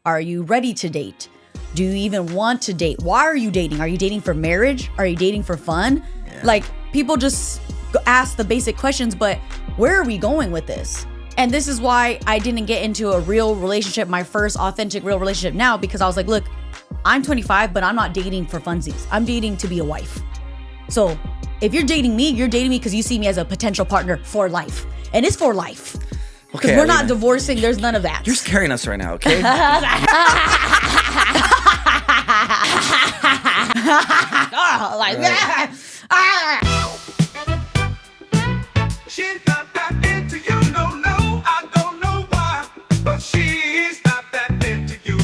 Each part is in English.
Are you ready to date? Do you even want to date? Why are you dating? Are you dating for marriage? Are you dating for fun? Yeah. Like, people just ask the basic questions, but where are we going with this? And this is why I didn't get into a real relationship, my first authentic real relationship now, because I was like, look, I'm 25, but I'm not dating for funsies. I'm dating to be a wife. So if you're dating me because you see me as a potential partner for life. And it's for life. Because we're not divorcing. There's none of that. You're scaring us right now, okay? Like that. She's not that into you, no, I don't know why, but she's not that into you.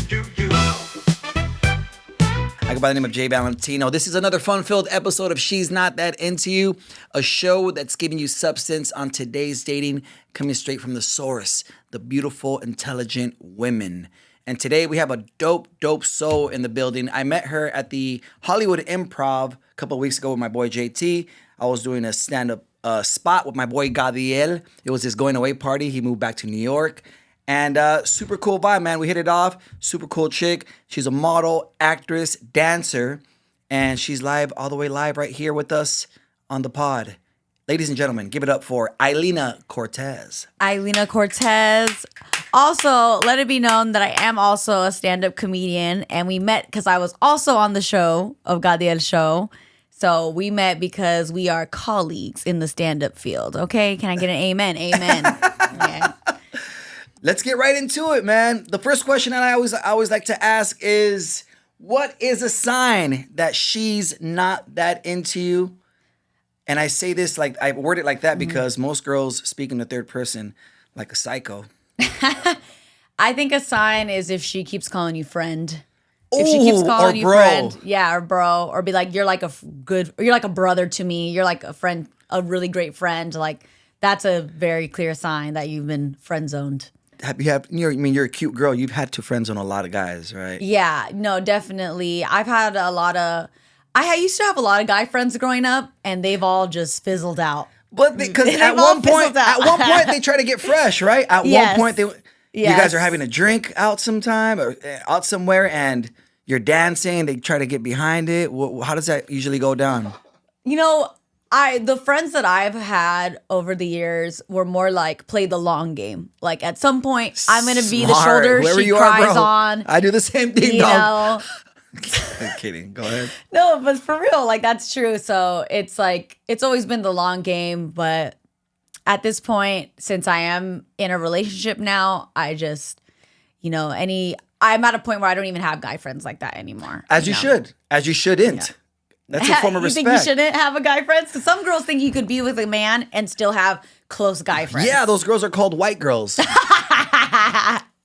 I go by the name of Jay Valentino. This is another fun-filled episode of She's Not That Into You, a show that's giving you substance on today's dating, coming straight from the source, the beautiful, intelligent women. And today we have a dope soul in the building. I met her at the Hollywood Improv a couple of weeks ago with my boy JT. I was doing a stand-up spot with my boy Gadiel. It was his going away party. He moved back to New York. And super cool vibe, man. We hit it off. Super cool chick. She's a model, actress, dancer. And she's all the way live right here with us on the pod. Ladies and gentlemen, give it up for Ilina Cortez. Ilina Cortez. Also, let it be known that I am also a stand-up comedian. And we met because I was also on the show of Gadiel's show. So we met because we are colleagues in the stand-up field. Okay? Can I get an amen? Amen. Yeah. Let's get right into it, man. The first question that I always like to ask is, what is a sign that she's not that into you? And I say this like, I word it like that because most girls speak in the third person like a psycho. I think a sign is if she keeps calling you friend. If she keeps calling you bro. Friend, yeah, or bro, or be like, you're like you're like a brother to me. You're like a friend, a really great friend. Like, that's a very clear sign that you've been friend zoned. You're a cute girl. You've had to friend zone a lot of guys, right? Yeah, no, definitely. I used to have a lot of guy friends growing up, and they've all just fizzled out. But because at one point they try to get fresh, right? At one point you guys are having a drink out sometime or out somewhere, and you're dancing. They try to get behind it. How does that usually go down? The friends that I've had over the years were more like play the long game. Like, at some point, I'm gonna be the shoulder she cries on. I do the same thing, dog. I'm kidding. Go ahead. No, but for real, like, that's true. So it's like, it's always been the long game. But at this point, since I am in a relationship now, I just, I'm at a point where I don't even have guy friends like that anymore. As you should. As you shouldn't. Yeah. That's a form of respect. You think you shouldn't have a guy friends? Because some girls think you could be with a man and still have close guy friends. Yeah, those girls are called white girls.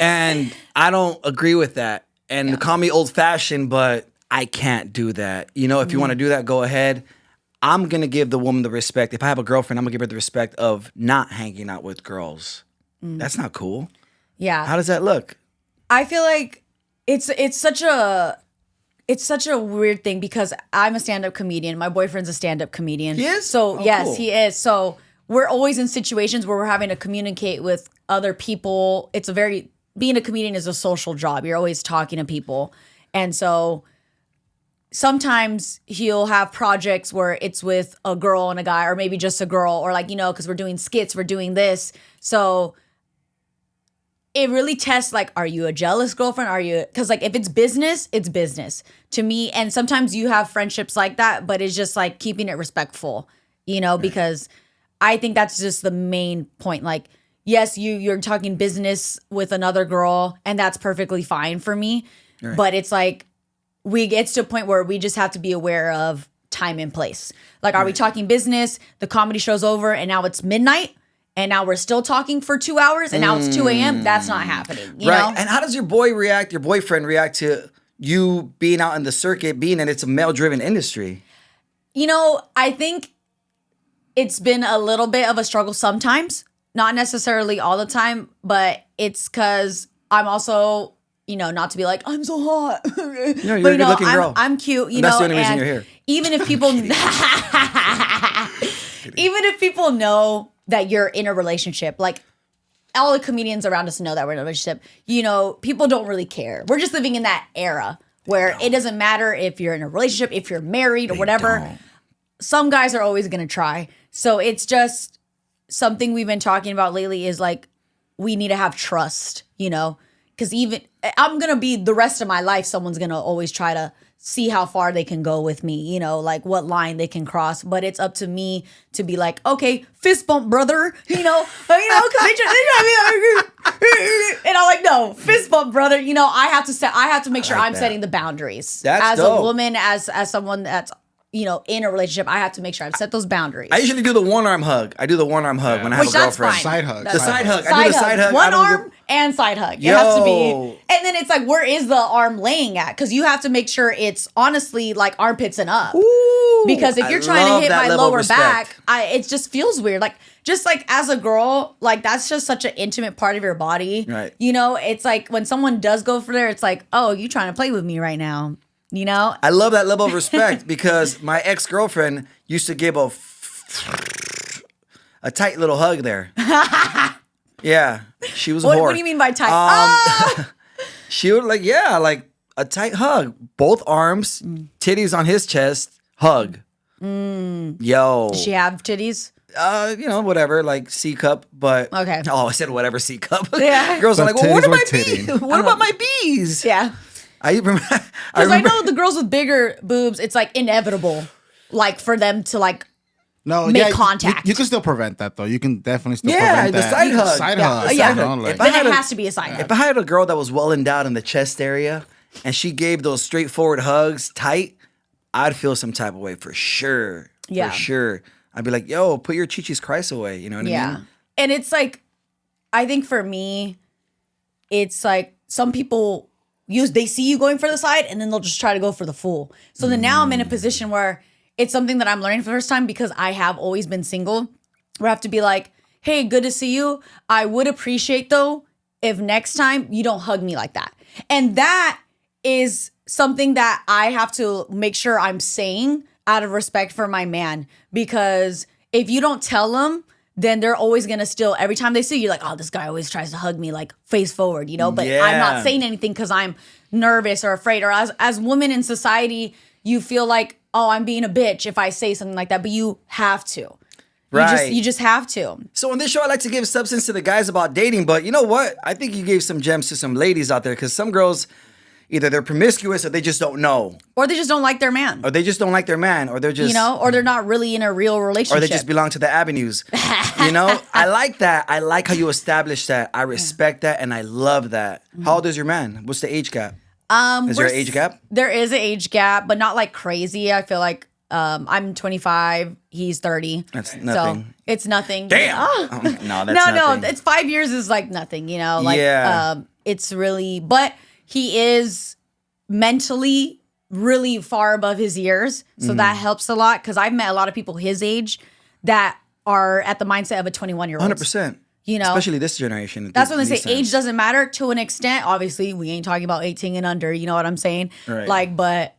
And I don't agree with that. And call me old-fashioned, but I can't do that. If you want to do that, go ahead. I'm going to give the woman the respect. If I have a girlfriend, I'm going to give her the respect of not hanging out with girls. That's not cool. Yeah. How does that look? I feel like it's such a weird thing because I'm a stand-up comedian. My boyfriend's a stand-up comedian. He is? So, yes, cool. He is. So we're always in situations where we're having to communicate with other people. Being a comedian is a social job. You're always talking to people. And so sometimes he'll have projects where it's with a girl and a guy, or maybe just a girl, or because we're doing skits, we're doing this. So it really tests, like, are you a jealous girlfriend? Because, like, if it's business, it's business to me. And sometimes you have friendships like that, but it's just like keeping it respectful, because I think that's just the main point. Like, yes, you're talking business with another girl, and that's perfectly fine for me. Right. But it's like, it's to a point where we just have to be aware of time and place. Like, are we talking business? The comedy show's over, and now it's midnight, and now we're still talking for 2 hours, and now it's 2 a.m. That's not happening. You know? And how does your boyfriend react to you being out in the circuit, being that it's a male-driven industry? I think it's been a little bit of a struggle sometimes. Not necessarily all the time, but it's because I'm also, not to be like, I'm so hot. No, you're a good-looking girl. I'm cute, That's the only reason you're here. Even if people, even if people know that you're in a relationship, like, all the comedians around us know that we're in a relationship. You know, people don't really care. We're just living in that era where it doesn't matter if you're in a relationship, if you're married or whatever. don't. Some guys are always going to try. So it's just something we've been talking about lately is like, we need to have trust, you know, because even I'm going to be the rest of my life, someone's going to always try to see how far they can go with me, you know, like what line they can cross. But it's up to me to be like, okay, fist bump, brother, you know, because they try and I'm like, no, fist bump, brother. You know, I have to make sure I'm setting the boundaries. That's as dope. a woman, as someone that's, you know, in a relationship, I have to make sure I've set those boundaries. I usually do the one-arm hug. I do the one-arm hug when I have Which a that's girlfriend. fine. Side hug. The side hug. I do the side hug. I One don't arm and side hug. It has to be. Yo. And then it's like, where is the arm laying at? Because you have to make sure it's honestly like armpits and up. Ooh, Because if I you're trying to love hit that my level of lower respect. back, it just feels weird. Like, just like as a girl, like that's just such an intimate part of your body. Right. You know, it's like when someone does go for there, it's like, oh, you trying to play with me right now. You know? I love that level of respect because my ex-girlfriend used to give a tight little hug there. Yeah, she was a whore. What do you mean by tight? She would like a tight hug, both arms, titties on his chest, hug. Yo, Does she have titties? you know, whatever, like C cup, but Okay. Oh, I said whatever C cup. Yeah. Girls are But like, well, what titties are my were bees? titty. What about my bees? Yeah. I remember. Because I know the girls with bigger boobs, it's like inevitable, like for them to like. No, Make yeah, contact. You can still prevent that though. You can definitely still Yeah, prevent the that. side hug. Side Yeah. hug. Yeah. You know, like- If I Then had it a- has to be a side hug. If I had a girl that was well endowed in the chest area and she gave those straightforward hugs tight, I'd feel some type of way for sure. Yeah. For sure. I'd be like, yo, put your Chi-Chi's Christ away. You know what I Yeah. mean? And it's like, I think for me, it's like some people they see you going for the side and then they'll just try to go for the full. So then now I'm in a position where it's something that I'm learning for the first time because I have always been single, where I have to be like, hey, good to see you. I would appreciate though if next time you don't hug me like that. And that is something that I have to make sure I'm saying out of respect for my man, because if you don't tell them, then they're always gonna still, every time they see you, like, oh, this guy always tries to hug me like face forward, you know, but I'm Yeah. not saying anything because I'm nervous or afraid, or as women in society, you feel like, oh, I'm being a bitch if I say something like that, but you have to. Right. You just have to. So on this show, I like to give substance to the guys about dating, but you know what? I think you gave some gems to some ladies out there because some girls, either they're promiscuous or they just don't know. Or they just don't like their man. Or they just don't like their man. Or they're just, You know, or they're not really in a real relationship. or they just belong to the avenues. You know, I like that. I like how you establish that. I respect that and I love that. How old is your man? What's the age gap? Is there an age gap? There is an age gap, but not like crazy. I feel like I'm 25, he's 30. That's So nothing. it's nothing. Damn. Oh. No, that's nothing. No, it's 5 years is like nothing, you know? Like, Yeah. it's really, but he is mentally really far above his years. So that helps a lot because I've met a lot of people his age that are at the mindset of a 21-year-old. 100%. You know? Especially this generation. That's when they say these times. age doesn't matter to an extent. Obviously, we ain't talking about 18 and under. You know what I'm saying? Right. Like, but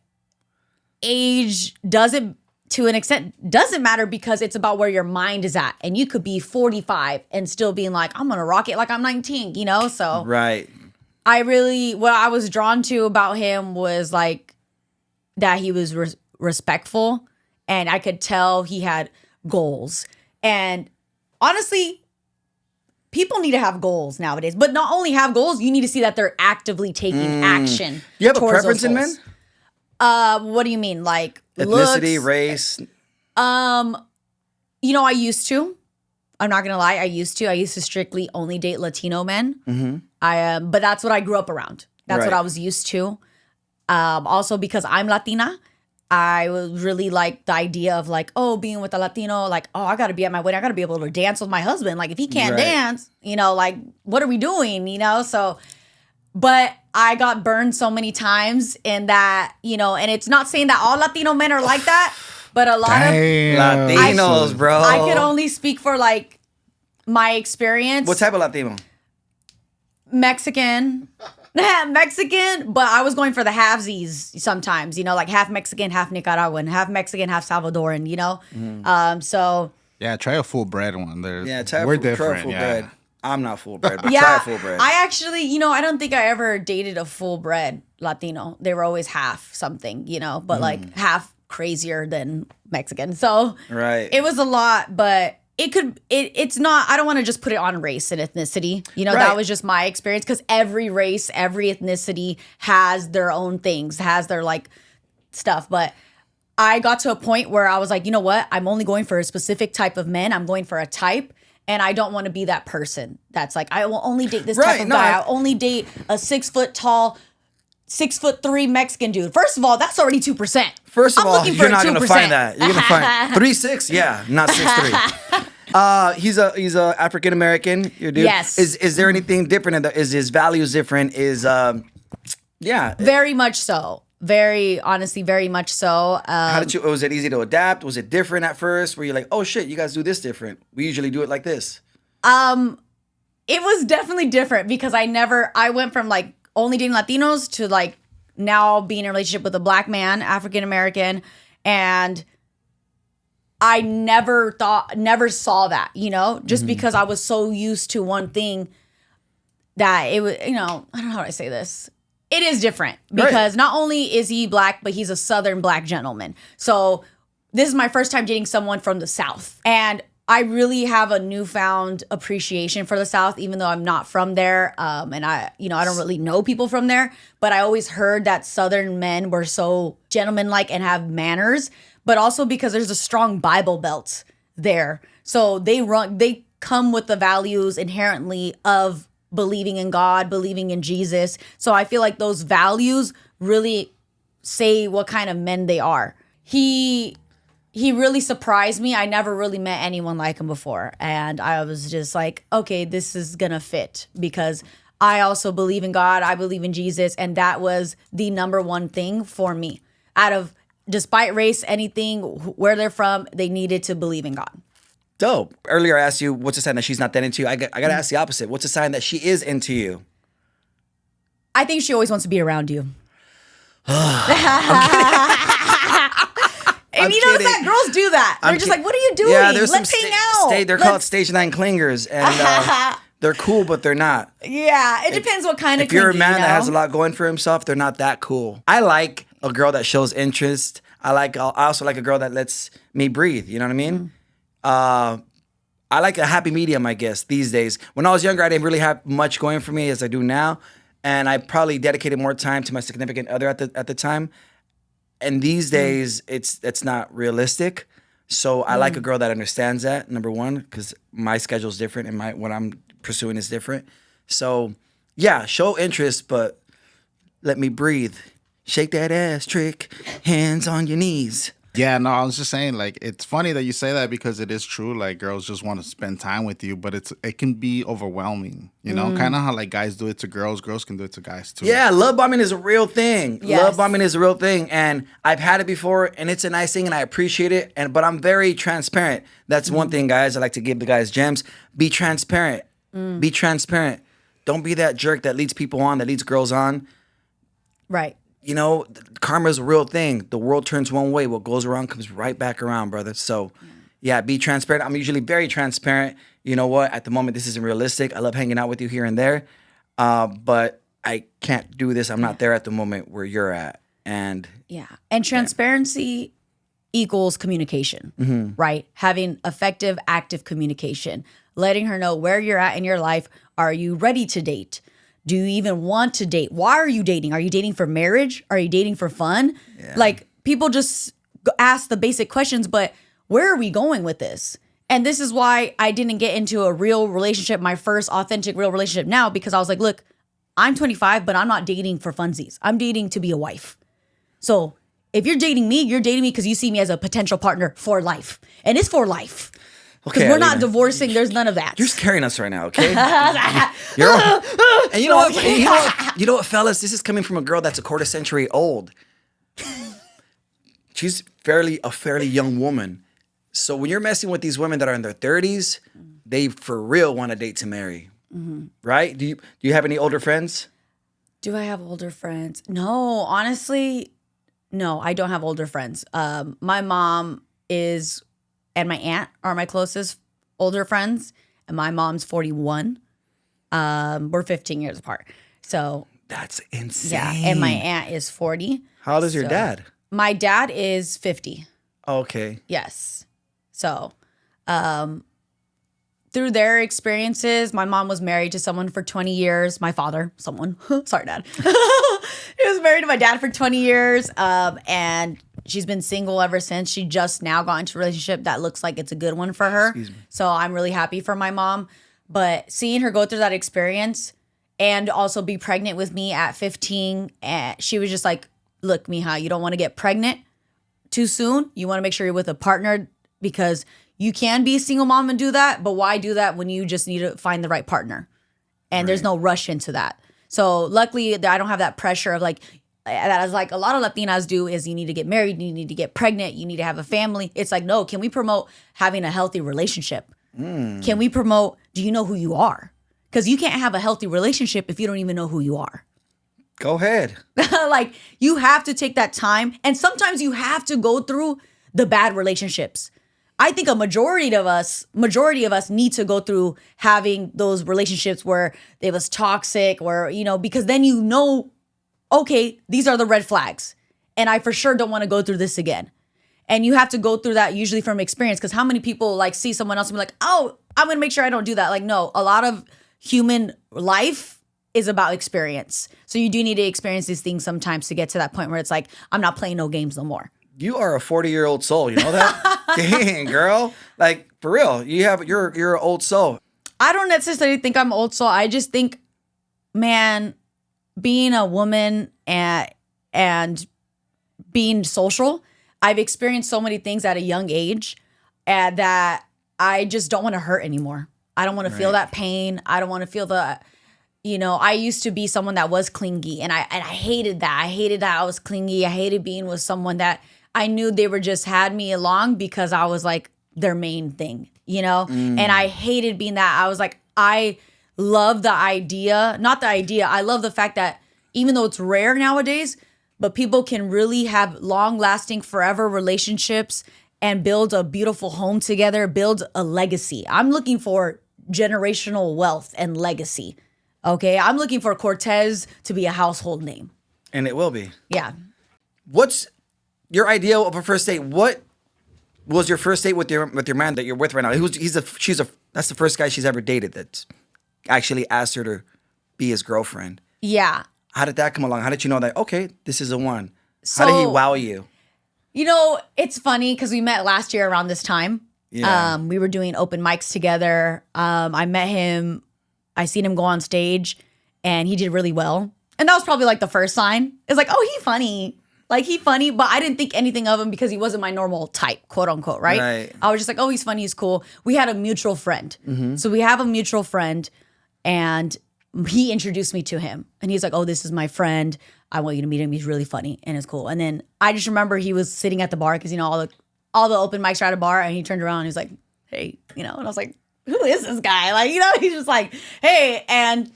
age doesn't, to an extent, doesn't matter because it's about where your mind is at. And you could be 45 and still being like, I'm going to rock it like I'm 19, you know? So Right. what I was drawn to about him was like that he was respectful and I could tell he had goals. And honestly, people need to have goals nowadays, but not only have goals, you need to see that they're actively taking action. You have a towards preference those in men? goals. What do you mean? Like Ethnicity, looks? race. You know, I used to. I'm not gonna lie. I used to strictly only date Latino men. Mm-hmm. But that's what I grew up around. That's what Right. I was used to. Also because I'm Latina, I would really like the idea of like, oh, being with a Latino, like, oh, I gotta be at my wedding. I gotta be able to dance with my husband. Like, if he can't Right. dance, you know, like, what are we doing? You know, so. But I got burned so many times in that, you know, and it's not saying that all Latino men are like that, but a lot of Damn. Latinos, bro. I can only speak for like my experience. What type of Latino? Mexican, but I was going for the halvesies sometimes, you know, like half Mexican, half Nicaraguan, half Mexican, half Salvadoran, you know? So Yeah, try a full bread one. There's, Yeah, try we're a full different. full Yeah. bread. I'm not full bred, but try Yeah, full bred. I actually, I don't think I ever dated a full bred Latino. They were always half something, but like half crazier than Mexican. So Right. it was a lot, but it's not, I don't want to just put it on race and ethnicity. Right. That was just my experience because every race, every ethnicity has their own things, has their like stuff. But I got to a point where I was like, you know what? I'm only going for a specific type of men. I'm going for a type. And I don't want to be that person that's like, I will only date this type of guy. I'll only date a 6 foot tall, 6'3" Mexican dude. First of all, that's already 2%. First of I'm all, looking you're for not 2%. going to find that. You're going to find 3'6". Yeah, not 6'3". He's a African American. Your dude. Yes. Is there anything different? Is his values different? Yeah. Very much so. Very honestly, very much so. How did you? Was it easy to adapt? Was it different at first? Were you like, oh shit, you guys do this different? We usually do it like this. It was definitely different because I went from like only dating Latinos to like now being in a relationship with a black man, African American, and I never saw that, just because I was so used to one thing that it was, I don't know how I say this. It is different because not only is he black, but he's a Southern black gentleman. So this is my first time dating someone from the South. And I really have a newfound appreciation for the South, even though I'm not from there. And I don't really know people from there, but I always heard that Southern men were so gentlemanlike and have manners, but also because there's a strong Bible belt there. So they come with the values inherently of believing in God, believing in Jesus. So I feel like those values really say what kind of men they are. He really surprised me. I never really met anyone like him before. And I was just like, okay, this is gonna fit because I also believe in God. I believe in Jesus. And that was the number one thing for me. Despite race, anything, where they're from, they needed to believe in God. Dope. Earlier I asked you, what's a sign that she's not that into you? I got to ask the opposite. What's a sign that she is into you? I think she always wants to be around you. And you notice that girls do that. They're just like, what are you doing? Yeah, there's Let's hang out. They're called Stage 9 clingers. And they're cool, but they're not. Yeah, it depends what kind of If you're a clingy, man that has a lot going for himself, they're not that cool. I like a girl that shows interest. I also like a girl that lets me breathe. You know what I mean? I like a happy medium, I guess, these days. When I was younger, I didn't really have much going for me as I do now. And I probably dedicated more time to my significant other at the time. And these days, it's not realistic. So I like a girl that understands that, number one, because my schedule is different and what I'm pursuing is different. So, yeah, show interest, but let me breathe. Shake that ass trick, hands on your knees. Yeah, no, I was just saying, like, it's funny that you say that because it is true. Like, girls just want to spend time with you, but it can be overwhelming. You know, kind of how like guys do it to girls can do it to guys too. Yeah, love bombing is a real thing. Yes. Love bombing is a real thing, and I've had it before, and it's a nice thing, and I appreciate it. But I'm very transparent. That's one thing, guys. I like to give the guys gems. Be transparent. Be transparent. Don't be that jerk that leads people on, that leads girls on. Right. You know, karma is a real thing. The world turns one way. What goes around comes right back around, brother. So, yeah, be transparent. I'm usually very transparent. You know what? At the moment, this isn't realistic. I love hanging out with you here and there. But I can't do this. I'm not there at the moment where you're at. And Yeah. And transparency equals communication, right? Having effective, active communication, letting her know where you're at in your life. Are you ready to date? Do you even want to date? Why are you dating? Are you dating for marriage? Are you dating for fun? Yeah. Like, people just ask the basic questions, but where are we going with this? And this is why I didn't get into a real relationship, my first authentic real relationship now, because I was like, look, I'm 25, but I'm not dating for funsies. I'm dating to be a wife. So if you're dating me because you see me as a potential partner for life. And it's for life. Because Okay, we're not Ilina. divorcing. There's none of that. you're scaring us right now, okay? And you know what? You know what, fellas? This is coming from a girl that's a quarter century old. She's a fairly young woman. So when you're messing with these women that are in their 30s, they for real want to date to marry, right? Do you have any older friends? Do I have older friends? No, honestly, no, I don't have older friends. My mom and my aunt are my closest older friends, and my mom's 41. We're 15 years apart. So That's insane. yeah, and my aunt is 40. How old is your So- dad? My dad is 50. Okay. Yes. So, through their experiences, my mom was married to someone for 20 years. My father, someone, sorry, dad. He was married to my dad for 20 years. And she's been single ever since. She just now got into a relationship that looks like it's a good one for her. So I'm really happy for my mom. But seeing her go through that experience and also be pregnant with me at 15, and she was just like, look, Mija, you don't want to get pregnant too soon. You want to make sure you're with a partner because you can be a single mom and do that, but why do that when you just need to find the right partner? And there's no rush into that. So luckily I don't have that pressure of like, as like a lot of Latinas do, is you need to get married, you need to get pregnant, you need to have a family. It's like, no, can we promote having a healthy relationship? Can we promote, do you know who you are? Because you can't have a healthy relationship if you don't even know who you are. Go ahead. Like, you have to take that time. And sometimes you have to go through the bad relationships. I think a majority of us need to go through having those relationships where it was toxic or, because then okay, these are the red flags. And I for sure don't want to go through this again. And you have to go through that usually from experience, because how many people like see someone else and be like, oh, I'm going to make sure I don't do that. Like, no, a lot of human life is about experience. So you do need to experience these things sometimes to get to that point where it's like, I'm not playing no games no more. You are a 40-year-old soul. You know that? Dang, girl. Like, for real. You're an old soul. I don't necessarily think I'm old soul. I just think, man, being a woman and being social, I've experienced so many things at a young age that I just don't want to hurt anymore. I don't want to feel that pain. I don't want to feel I used to be someone that was clingy, and I hated that. I hated that I was clingy. I hated being with someone that I knew they were just had me along because I was like their main thing, And I hated being that. I was like, I love the idea, not the idea. I love the fact that even though it's rare nowadays, but people can really have long-lasting, forever relationships and build a beautiful home together, build a legacy. I'm looking for generational wealth and legacy. Okay, I'm looking for Cortez to be a household name. And it will be. Yeah. What's your idea of a first date? What was your first date with your man that you're with right now? That's the first guy she's ever dated that actually asked her to be his girlfriend. Yeah. How did that come along? How did you know that, okay, this is the one? How did he wow you? It's funny because we met last year around this time. Yeah. We were doing open mics together. I met him. I seen him go on stage and he did really well. And that was probably like the first sign. It's like, oh, he funny. Like, he funny, but I didn't think anything of him because he wasn't my normal type, quote unquote, right? Right. I was just like, oh, he's funny, he's cool. We had a mutual friend. Mm-hmm. So we have a mutual friend and he introduced me to him. And he's like, oh, this is my friend. I want you to meet him. He's really funny and it's cool. And then I just remember he was sitting at the bar because, all the open mics are at a bar, and he turned around and he's like, hey, and I was like, who is this guy? Like, he's just like, hey. And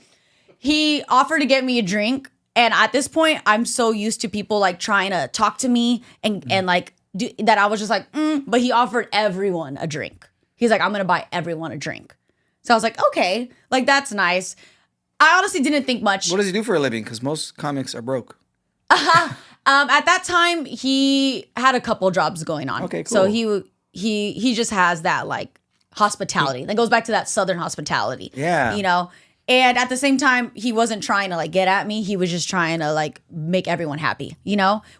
he offered to get me a drink. And at this point, I'm so used to people like trying to talk to me and like do, that I was just like, but he offered everyone a drink. He's like, I'm going to buy everyone a drink. So I was like, okay, like that's nice. I honestly didn't think much. What does he do for a living? Because most comics are broke. At that time, he had a couple jobs going on. Okay, cool. So he just has that like hospitality. That goes back to that Southern hospitality. Yeah. And at the same time, he wasn't trying to like get at me. He was just trying to like make everyone happy,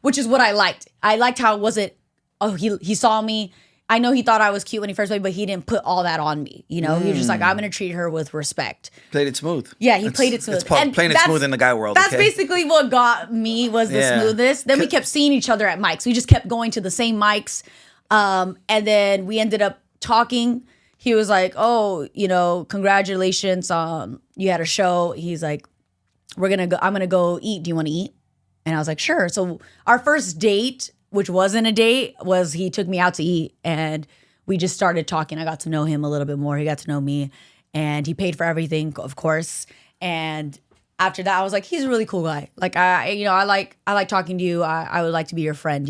which is what I liked. I liked how it wasn't, oh, he saw me. I know he thought I was cute when he first met, but he didn't put all that on me. He was just like, I'm going to treat her with respect. Played it smooth. Yeah, he played it smooth. It's playing it smooth in the guy world. That's okay? basically what got me was the smoothness. Then we kept seeing each other at mics. We just kept going to the same mics. And then we ended up talking. He was like, oh, congratulations. You had a show. He's like, I'm going to go eat. Do you want to eat? And I was like, sure. So our first date, which wasn't a date, was he took me out to eat and we just started talking. I got to know him a little bit more. He got to know me and he paid for everything, of course. And after that, I was like, he's a really cool guy. Like, I like talking to you. I would like to be your friend,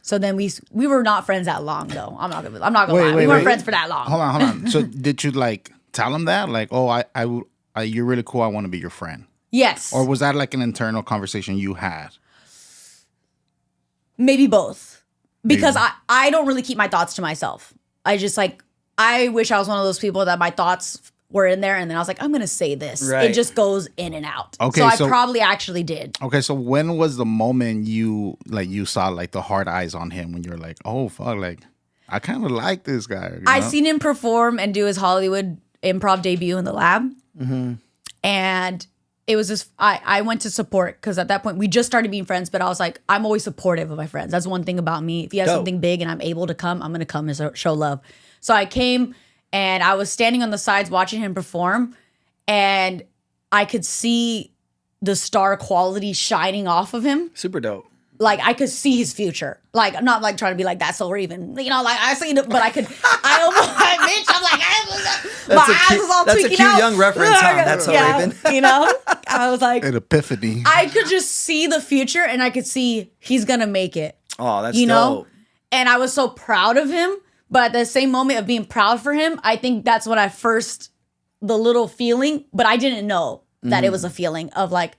So then we were not friends that long though. I'm not gonna lie. We weren't friends for that long. Hold on. So did you like tell him that? Like, oh, I you're really cool. I want to be your friend. Yes. Or was that like an internal conversation you had? Maybe both. Because I don't really keep my thoughts to myself. I just like, I wish I was one of those people that my thoughts were in there and then I was like, I'm going to say this. Right. It just goes in and out. Okay, So I probably actually did. Okay, so when was the moment you saw like the hard eyes on him when you're like, oh fuck, like I kind of like this guy. You I know? seen him perform and do his Hollywood improv debut in the lab. And it was just, I went to support because at that point we just started being friends, but I was like, I'm always supportive of my friends. That's one thing about me. If you have something big and I'm able to come, I'm going to come and show love. So I came and I was standing on the sides watching him perform and I could see the star quality shining off of him. Super dope. Like I could see his future. Like I'm not like trying to be like that's so Raven. You know, like I seen it, but I could. I almost, bitch. I'm like, my eyes was all that's tweaking a cute out. young reference, huh? That's so Raven. You know, I was like, an epiphany. I could just see the future, and I could see he's gonna make it. Oh, that's you know, dope. and I was so proud of him. But at the same moment of being proud for him, I think that's when I first the little feeling, but I didn't know that it was a feeling of like,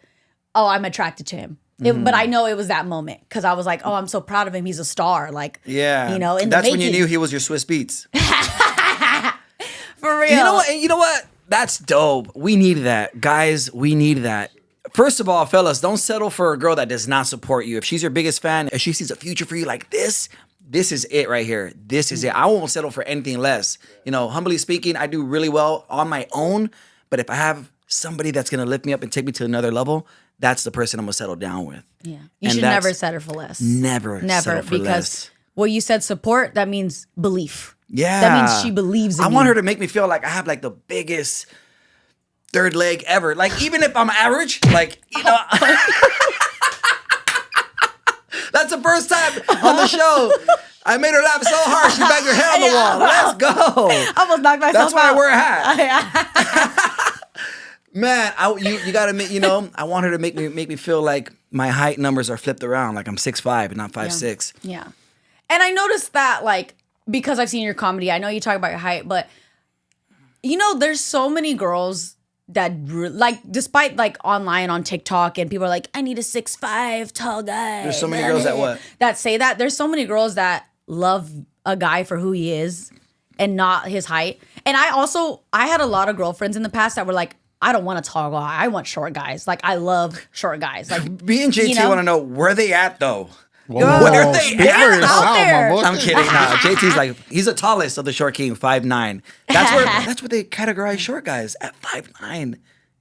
oh, I'm attracted to him. But I know it was that moment because I was like, oh, I'm so proud of him. He's a star. Like, Yeah. you know, in that's the when you making. knew he was your Swiss Beats. For real. You know what? You know what? That's dope. We need that. Guys, we need that. First of all, fellas, don't settle for a girl that does not support you. If she's your biggest fan, if she sees a future for you like this is it right here. This is it. I won't settle for anything less. You know, humbly speaking, I do really well on my own. But if I have somebody that's going to lift me up and take me to another level, that's the person I'm going to settle down with. Yeah. You And should that's- never settle for less. Never settle for because less. what you said support, that means belief. Yeah. That means she believes in I you. want her to make me feel like I have like the biggest third leg ever. Like even if I'm average, like, you know. That's the first time on the show. I made her laugh so hard she banged her head on the wall. Let's go. I almost knocked myself That's why out. I wear a hat. Man, you gotta make, you know, I want her to make me feel like my height numbers are flipped around, like I'm 6'5" and not 5'6". Yeah. And I noticed that, like, because I've seen your comedy, I know you talk about your height, but, you know, there's so many girls that, like, despite, like, online on TikTok and people are like, I need a 6'5" tall guy. There's so many girls that what? That say that. There's so many girls that love a guy for who he is and not his height. And I had a lot of girlfriends in the past that were like, I don't want a tall guy. I want short guys. Like, I love short guys. Like, Me and JT you know? want to know where they at though. Whoa, Where are they speak at? for yourself, Out there. my boy. I'm kidding. No, JT's like he's the tallest of the short king, 5'9". That's what they categorize short guys at 5'9".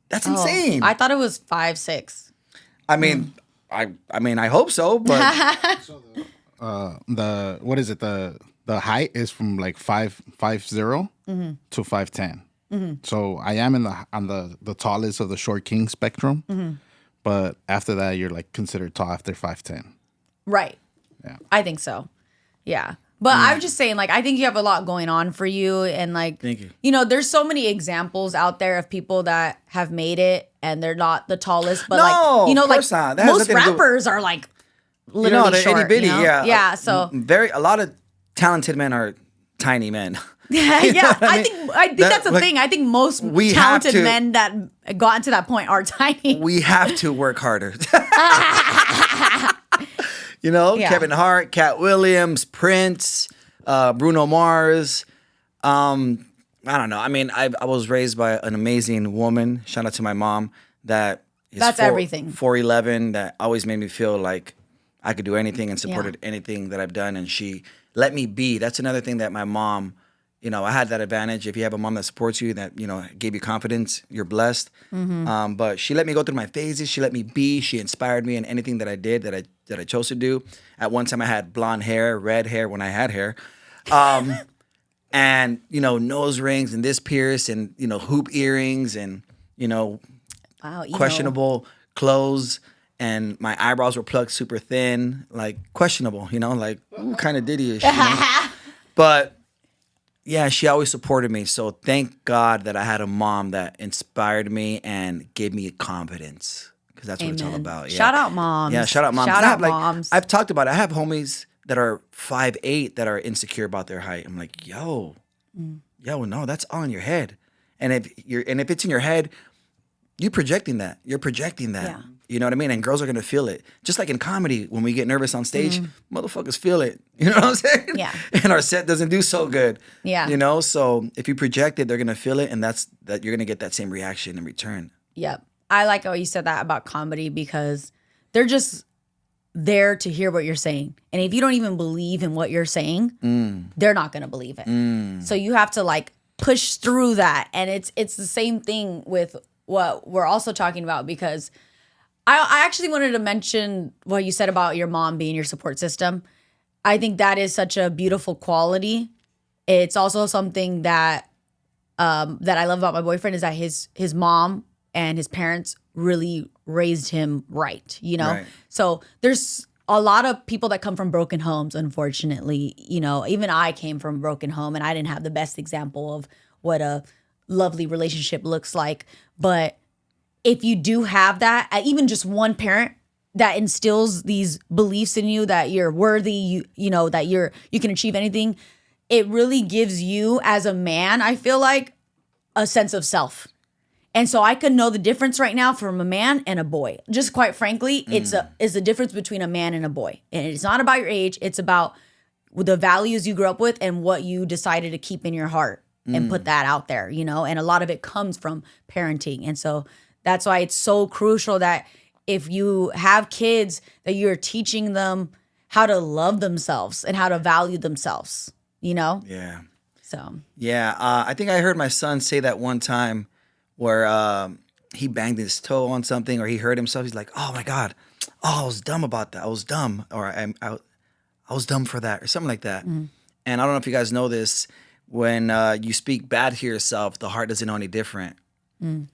That's insane. I thought it was 5'6". I mean, I hope so, but The what is it? The height is from like 5'0" to 5'10". So I am on the tallest of the short king spectrum. But after that, you're like considered tall after 5'10". Right. Yeah. I think so. Yeah. But I was just saying, like, I think you have a lot going on for you. And, like, Thank you. You know, there's so many examples out there of people that have made it and they're not the tallest. But, No, like, you know, of like, course not. That has most nothing to do with- rappers are, like, literally they're short. itty bitty. You know? Yeah, Yeah. So, a lot of talented men are tiny men. yeah. You know what I mean? think that's the like, thing. I think most we have talented to- men that gotten to that point are tiny. We have to work harder. You know, Yeah. Kevin Hart, Cat Williams, Prince, Bruno Mars. I don't know. I mean, I was raised by an amazing woman. Shout out to my mom. That is That's everything. 4'11", that always made me feel like I could do anything and supported anything that I've done. And she let me be. That's another thing that my mom, you know, I had that advantage. If you have a mom that supports you, that, you know, gave you confidence, you're blessed. But she let me go through my phases. She let me be. She inspired me in anything that I did, that I chose to do. At one time, I had blonde hair, red hair when I had hair. And, you know, nose rings and this pierce and, you know, hoop earrings and, you know, Wow. questionable clothes. And my eyebrows were plucked super thin, like questionable, you know, like kind of Diddy-ish. You know? But yeah, she always supported me. So thank God that I had a mom that inspired me and gave me confidence, because that's what it's all Amen. about. Yeah. Shout out moms. Yeah, shout out moms. Shout I out have, like, moms. I've talked about it. I have homies that are 5'8" that are insecure about their height. I'm like, yo, no, that's all in your head. And if it's in your head, You projecting that. You're projecting that. Yeah. You know what I mean? And girls are gonna feel it. Just like in comedy, when we get nervous on stage, Mm-hmm. motherfuckers feel it. You know what I'm saying? Yeah. And our set doesn't do so good. Yeah. You know, so if you project it, they're gonna feel it, and that you're gonna get that same reaction in return. Yep. I like how you said that about comedy because they're just there to hear what you're saying. And if you don't even believe in what you're saying, they're not going to believe it. So you have to like push through that. And it's the same thing with what we're also talking about because I actually wanted to mention what you said about your mom being your support system. I think that is such a beautiful quality. It's also something that that I love about my boyfriend is that his mom and his parents really raised him right, you know? Right. So there's a lot of people that come from broken homes, unfortunately. You know, even I came from a broken home and I didn't have the best example of what a lovely relationship looks like. But if you do have that, even just one parent that instills these beliefs in you that you're worthy, you know, that you can achieve anything, it really gives you as a man, I feel like, a sense of self. And so I could know the difference right now from a man and a boy. Just quite frankly, it's a difference between a man and a boy. And it's not about your age. It's about the values you grew up with and what you decided to keep in your heart and put that out there, you know? And a lot of it comes from parenting. And so that's why it's so crucial that if you have kids, that you're teaching them how to love themselves and how to value themselves, you know? Yeah. So, Yeah. I think I heard my son say that one time where he banged his toe on something or he hurt himself. He's like, oh my God. Oh, I was dumb about that. I was dumb. Or I was dumb for that or something like that. And I don't know if you guys know this. When you speak bad to yourself, the heart doesn't know any different.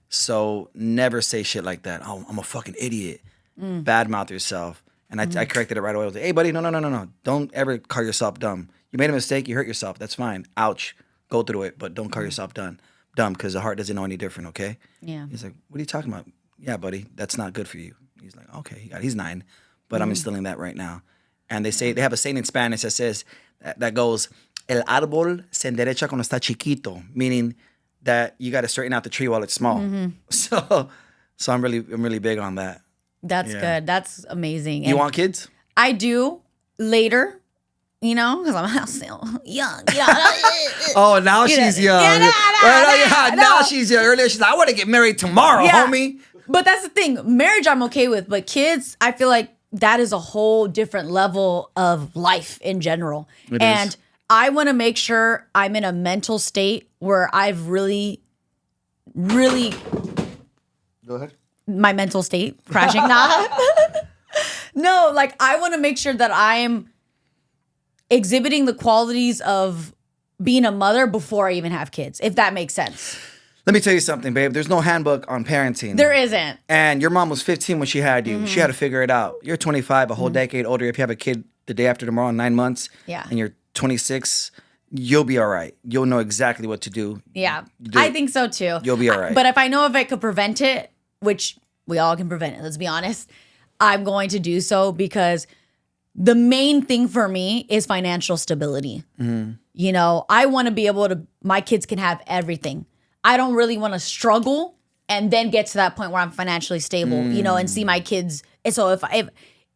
So never say shit like that. Oh, I'm a fucking idiot. Badmouth yourself. And I corrected it right away. I was like, hey, buddy, no. Don't ever call yourself dumb. You made a mistake. You hurt yourself. That's fine. Ouch. Go through it. But don't call yourself dumb because the heart doesn't know any different, okay? yeah. He's like, what are you talking about? Yeah, buddy, that's not good for you. He's like, okay, he's 9, but I'm instilling that right now. And they have a saying in Spanish that says, that goes, el árbol se enderecha cuando está chiquito, meaning that you got to straighten out the tree while it's small. So I'm really big on that. That's good. That's amazing. You want kids? I do later, you know, because I'm still young. You know? Oh, now she's young. Now she's young. Earlier she's like, I want to get married tomorrow, homie. But that's the thing. Marriage I'm okay with, but kids, I feel like that is a whole different level of life in general. It and is. I want to make sure I'm in a mental state where I've really Go ahead. my mental state crashing. No, like I want to make sure that I'm exhibiting the qualities of being a mother before I even have kids, if that makes sense. Let me tell you something, babe. There's no handbook on parenting. There isn't. And your mom was 15 when she had you. She had to figure it out. You're 25, a whole decade older. If you have a kid the day after tomorrow, 9 months, Yeah. and you're 26, you'll be all right. You'll know exactly what to do. Yeah, Do I it. think so too. You'll be all right. But if I know if I could prevent it, which we all can prevent it, let's be honest, I'm going to do so because the main thing for me is financial stability. You know, I want to be able to, my kids can have everything. I don't really want to struggle and then get to that point where I'm financially stable, you know, and see my kids. And so if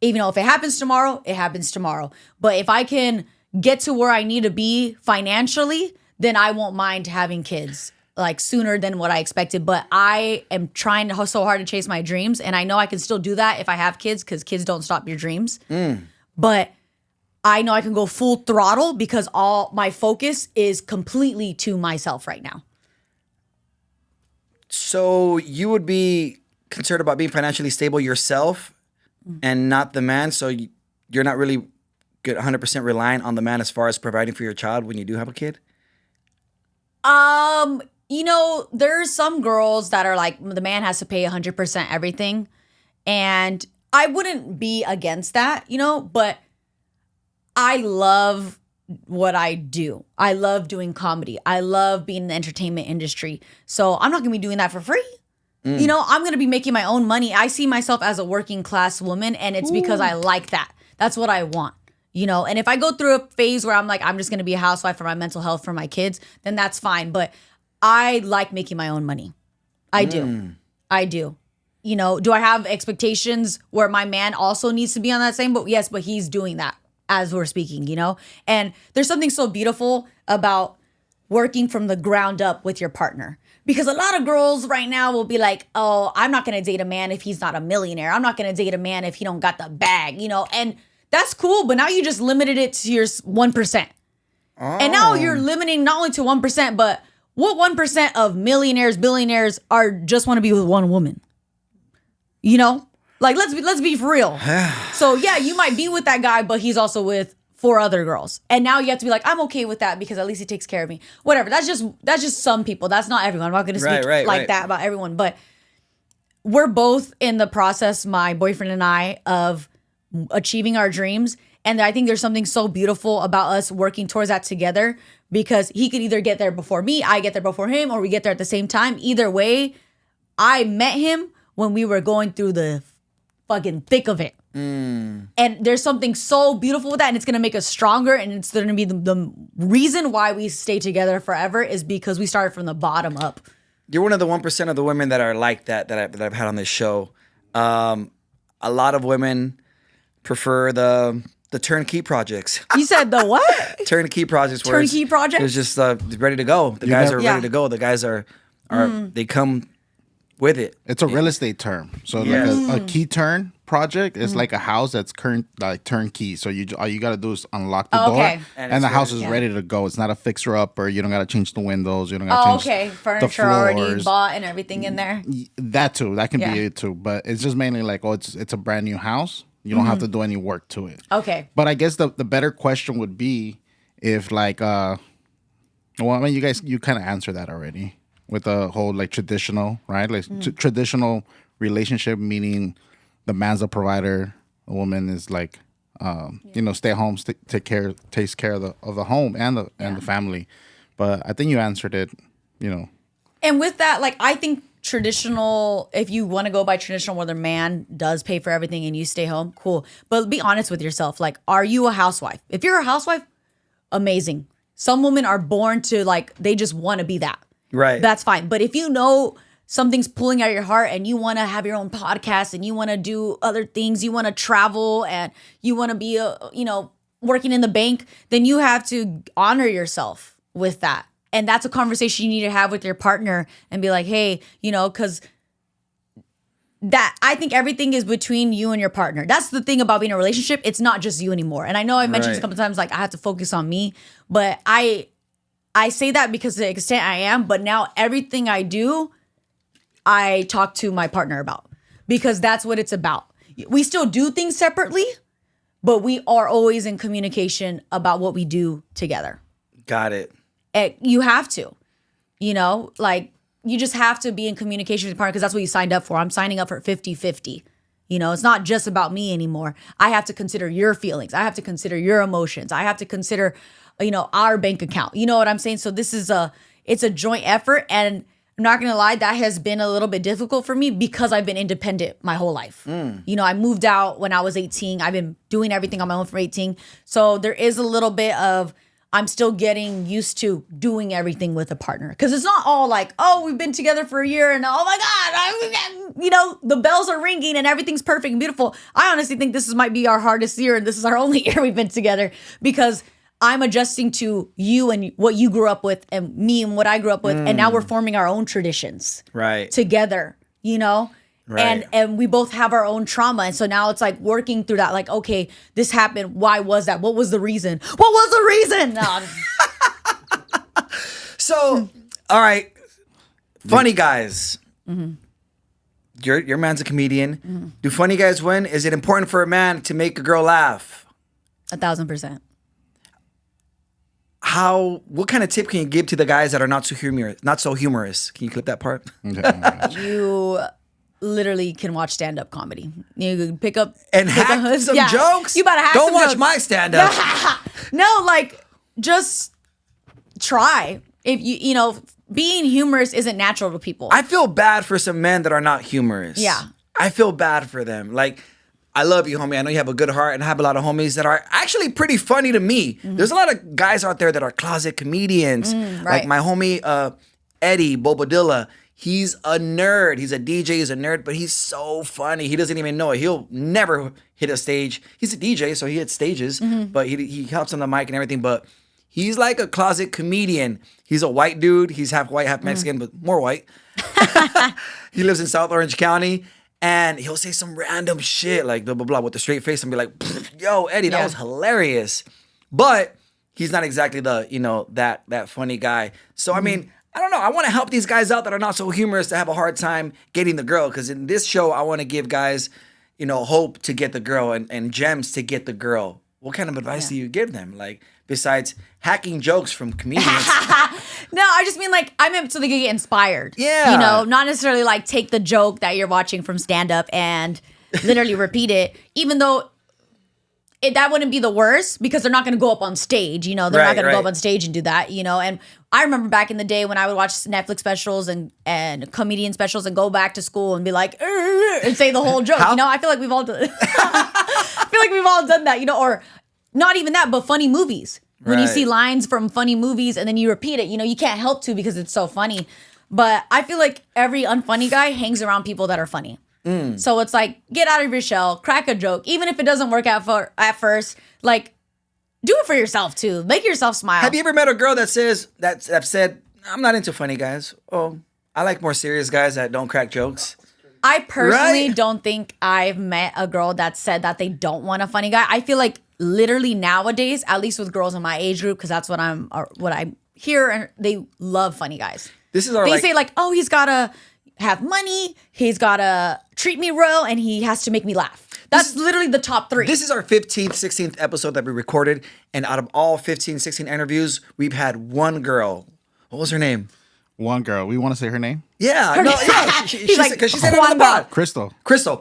even though if it happens tomorrow, it happens tomorrow. But if I can get to where I need to be financially, then I won't mind having kids like sooner than what I expected. But I am trying so hard to chase my dreams. And I know I can still do that if I have kids because kids don't stop your dreams. But I know I can go full throttle because all my focus is completely to myself right now. So you would be concerned about being financially stable yourself and not the man. So you're not really good 100% reliant on the man as far as providing for your child when you do have a kid? You know, there's some girls that are like, the man has to pay 100% everything. And I wouldn't be against that, you know, but I love what I do. I love doing comedy. I love being in the entertainment industry. So I'm not going to be doing that for free. You know, I'm going to be making my own money. I see myself as a working class woman, and it's because I like that. That's what I want. You know, and if I go through a phase where I'm like, I'm just going to be a housewife for my mental health for my kids, then that's fine. But I like making my own money. I do. I do. You know, do I have expectations where my man also needs to be on that same boat? Yes, but he's doing that as we're speaking, you know? And there's something so beautiful about working from the ground up with your partner. Because a lot of girls right now will be like, oh, I'm not going to date a man if he's not a millionaire. I'm not going to date a man if he don't got the bag, you know? And that's cool, but now you just limited it to your 1%. And now you're limiting not only to 1%, but what 1% of millionaires, billionaires are just want to be with one woman? You know? Like, let's be for real. So yeah, you might be with that guy, but he's also with 4 other girls. And now you have to be like, I'm okay with that because at least he takes care of me. Whatever. That's just some people. That's not everyone. I'm not going to speak like that about everyone. But we're both in the process, my boyfriend and I, of achieving our dreams. And I think there's something so beautiful about us working towards that together, because he could either get there before me, I get there before him, or we get there at the same time. Either way, I met him when we were going through the fucking thick of it. And there's something so beautiful with that, and it's gonna make us stronger, and it's gonna be the reason why we stay together forever is because we started from the bottom up. You're one of the 1% of the women that are like that I've had on this show. A lot of women prefer the turnkey projects. You said the what? Turnkey projects. Turnkey projects? It's just ready to go. The guys are ready to go. The guys are they come with it. It's a real estate term. So like a key turn project is like a house that's turnkey. So all you got to do is unlock the door, and the house is ready to go. It's not a fixer up, or you don't got to change the windows. You don't got to change furniture the already bought and everything in there. That too. That can be it too. But it's just mainly like, it's a brand new house. You don't have to do any work to it. Okay. But I guess the better question would be if like well, I mean, you kind of answered that already with the whole like traditional, right? Like traditional relationship, meaning the man's a provider, the woman is like stay at home, takes care of the home and the family. But I think you answered it, And with that, like, I think traditional, if you want to go by traditional where the man does pay for everything and you stay home, cool. But be honest with yourself. Like, are you a housewife? If you're a housewife, amazing. Some women are born to, like, they just want to be that. Right. That's fine. But if you know something's pulling at your heart and you want to have your own podcast and you want to do other things, you want to travel and you want to be, working in the bank, then you have to honor yourself with that. And that's a conversation you need to have with your partner and be like, hey, because that, I think everything is between you and your partner. That's the thing about being in a relationship. It's not just you anymore. And I know I mentioned this a couple times, like, I have to focus on me, but I say that because to the extent I am, but now everything I do, I talk to my partner about, because that's what it's about. We still do things separately, but we are always in communication about what we do together. Got it. You have to, like, you just have to be in communication with your partner, because that's what you signed up for. I'm signing up for 50-50. It's not just about me anymore. I have to consider your feelings. I have to consider your emotions. I have to consider, our bank account. You know what I'm saying? So this is it's a joint effort. And I'm not going to lie, that has been a little bit difficult for me because I've been independent my whole life. I moved out when I was 18. I've been doing everything on my own from 18. So there is a little bit of, I'm still getting used to doing everything with a partner. Because it's not all like, oh, we've been together for a year and oh my God, the bells are ringing and everything's perfect and beautiful. I honestly think this might be our hardest year and this is our only year we've been together, because I'm adjusting to you and what you grew up with and me and what I grew up with. And now we're forming our own traditions together, Right. And we both have our own trauma. And so now it's like working through that, like, okay, this happened. Why was that? What was the reason? What was the reason? No. So, all right. Funny guys. Mm-hmm. Your man's a comedian. Mm-hmm. Do funny guys win? Is it important for a man to make a girl laugh? 1,000%. What kind of tip can you give to the guys that are not so humorous? Can you clip that part? You literally can watch stand-up comedy. You can pick up and hack some jokes. You better hack Don't some watch jokes. my stand-up. No, like, just try. If being humorous isn't natural to people. I feel bad for some men that are not humorous. Yeah. I feel bad for them. Like, I love you, homie. I know you have a good heart, and I have a lot of homies that are actually pretty funny to me. Mm-hmm. There's a lot of guys out there that are closet comedians. Right. Like my homie Eddie Bobadilla. He's a nerd. He's a DJ. He's a nerd, but he's so funny. He doesn't even know it. He'll never hit a stage. He's a DJ, so he hits stages, but he helps on the mic and everything. But he's like a closet comedian. He's a white dude. He's half white, half Mexican, but more white. He lives in South Orange County, and he'll say some random shit like blah, blah, blah with a straight face and be like, yo, Eddie, that was hilarious. But he's not exactly the, that funny guy. So, I mean, I don't know. I want to help these guys out that are not so humorous to have a hard time getting the girl. Because in this show, I want to give guys, hope to get the girl and gems to get the girl. What kind of advice do you give them? Like, besides hacking jokes from comedians? No, I just mean I meant so they could get inspired. Yeah. Not necessarily take the joke that you're watching from stand up and literally repeat it, even though that wouldn't be the worst because they're not going to go up on stage. They're not going to go up on stage and do that. And I remember back in the day when I would watch Netflix specials and comedian specials and go back to school and be like, and say the whole joke. I feel like we've all done. I feel like we've all done that. Or not even that, but funny movies. When you see lines from funny movies and then you repeat it, you can't help to because it's so funny. But I feel like every unfunny guy hangs around people that are funny. So it's get out of your shell, crack a joke, even if it doesn't work out at first. Do it for yourself too. Make yourself smile. Have you ever met a girl that said, I'm not into funny guys. Oh, I like more serious guys that don't crack jokes. I personally don't think I've met a girl that said that they don't want a funny guy. I feel like literally nowadays, at least with girls in my age group, because that's what I hear, and they love funny guys. This is our They say oh, he's gotta have money, he's gotta treat me well, and he has to make me laugh. That's literally the top 3. This is our 15th, 16th episode that we recorded, and out of all 15, 16 interviews, we've had one girl. What was her name? One girl. We want to say her name? Yeah, she said because she said it on the pod. Crystal.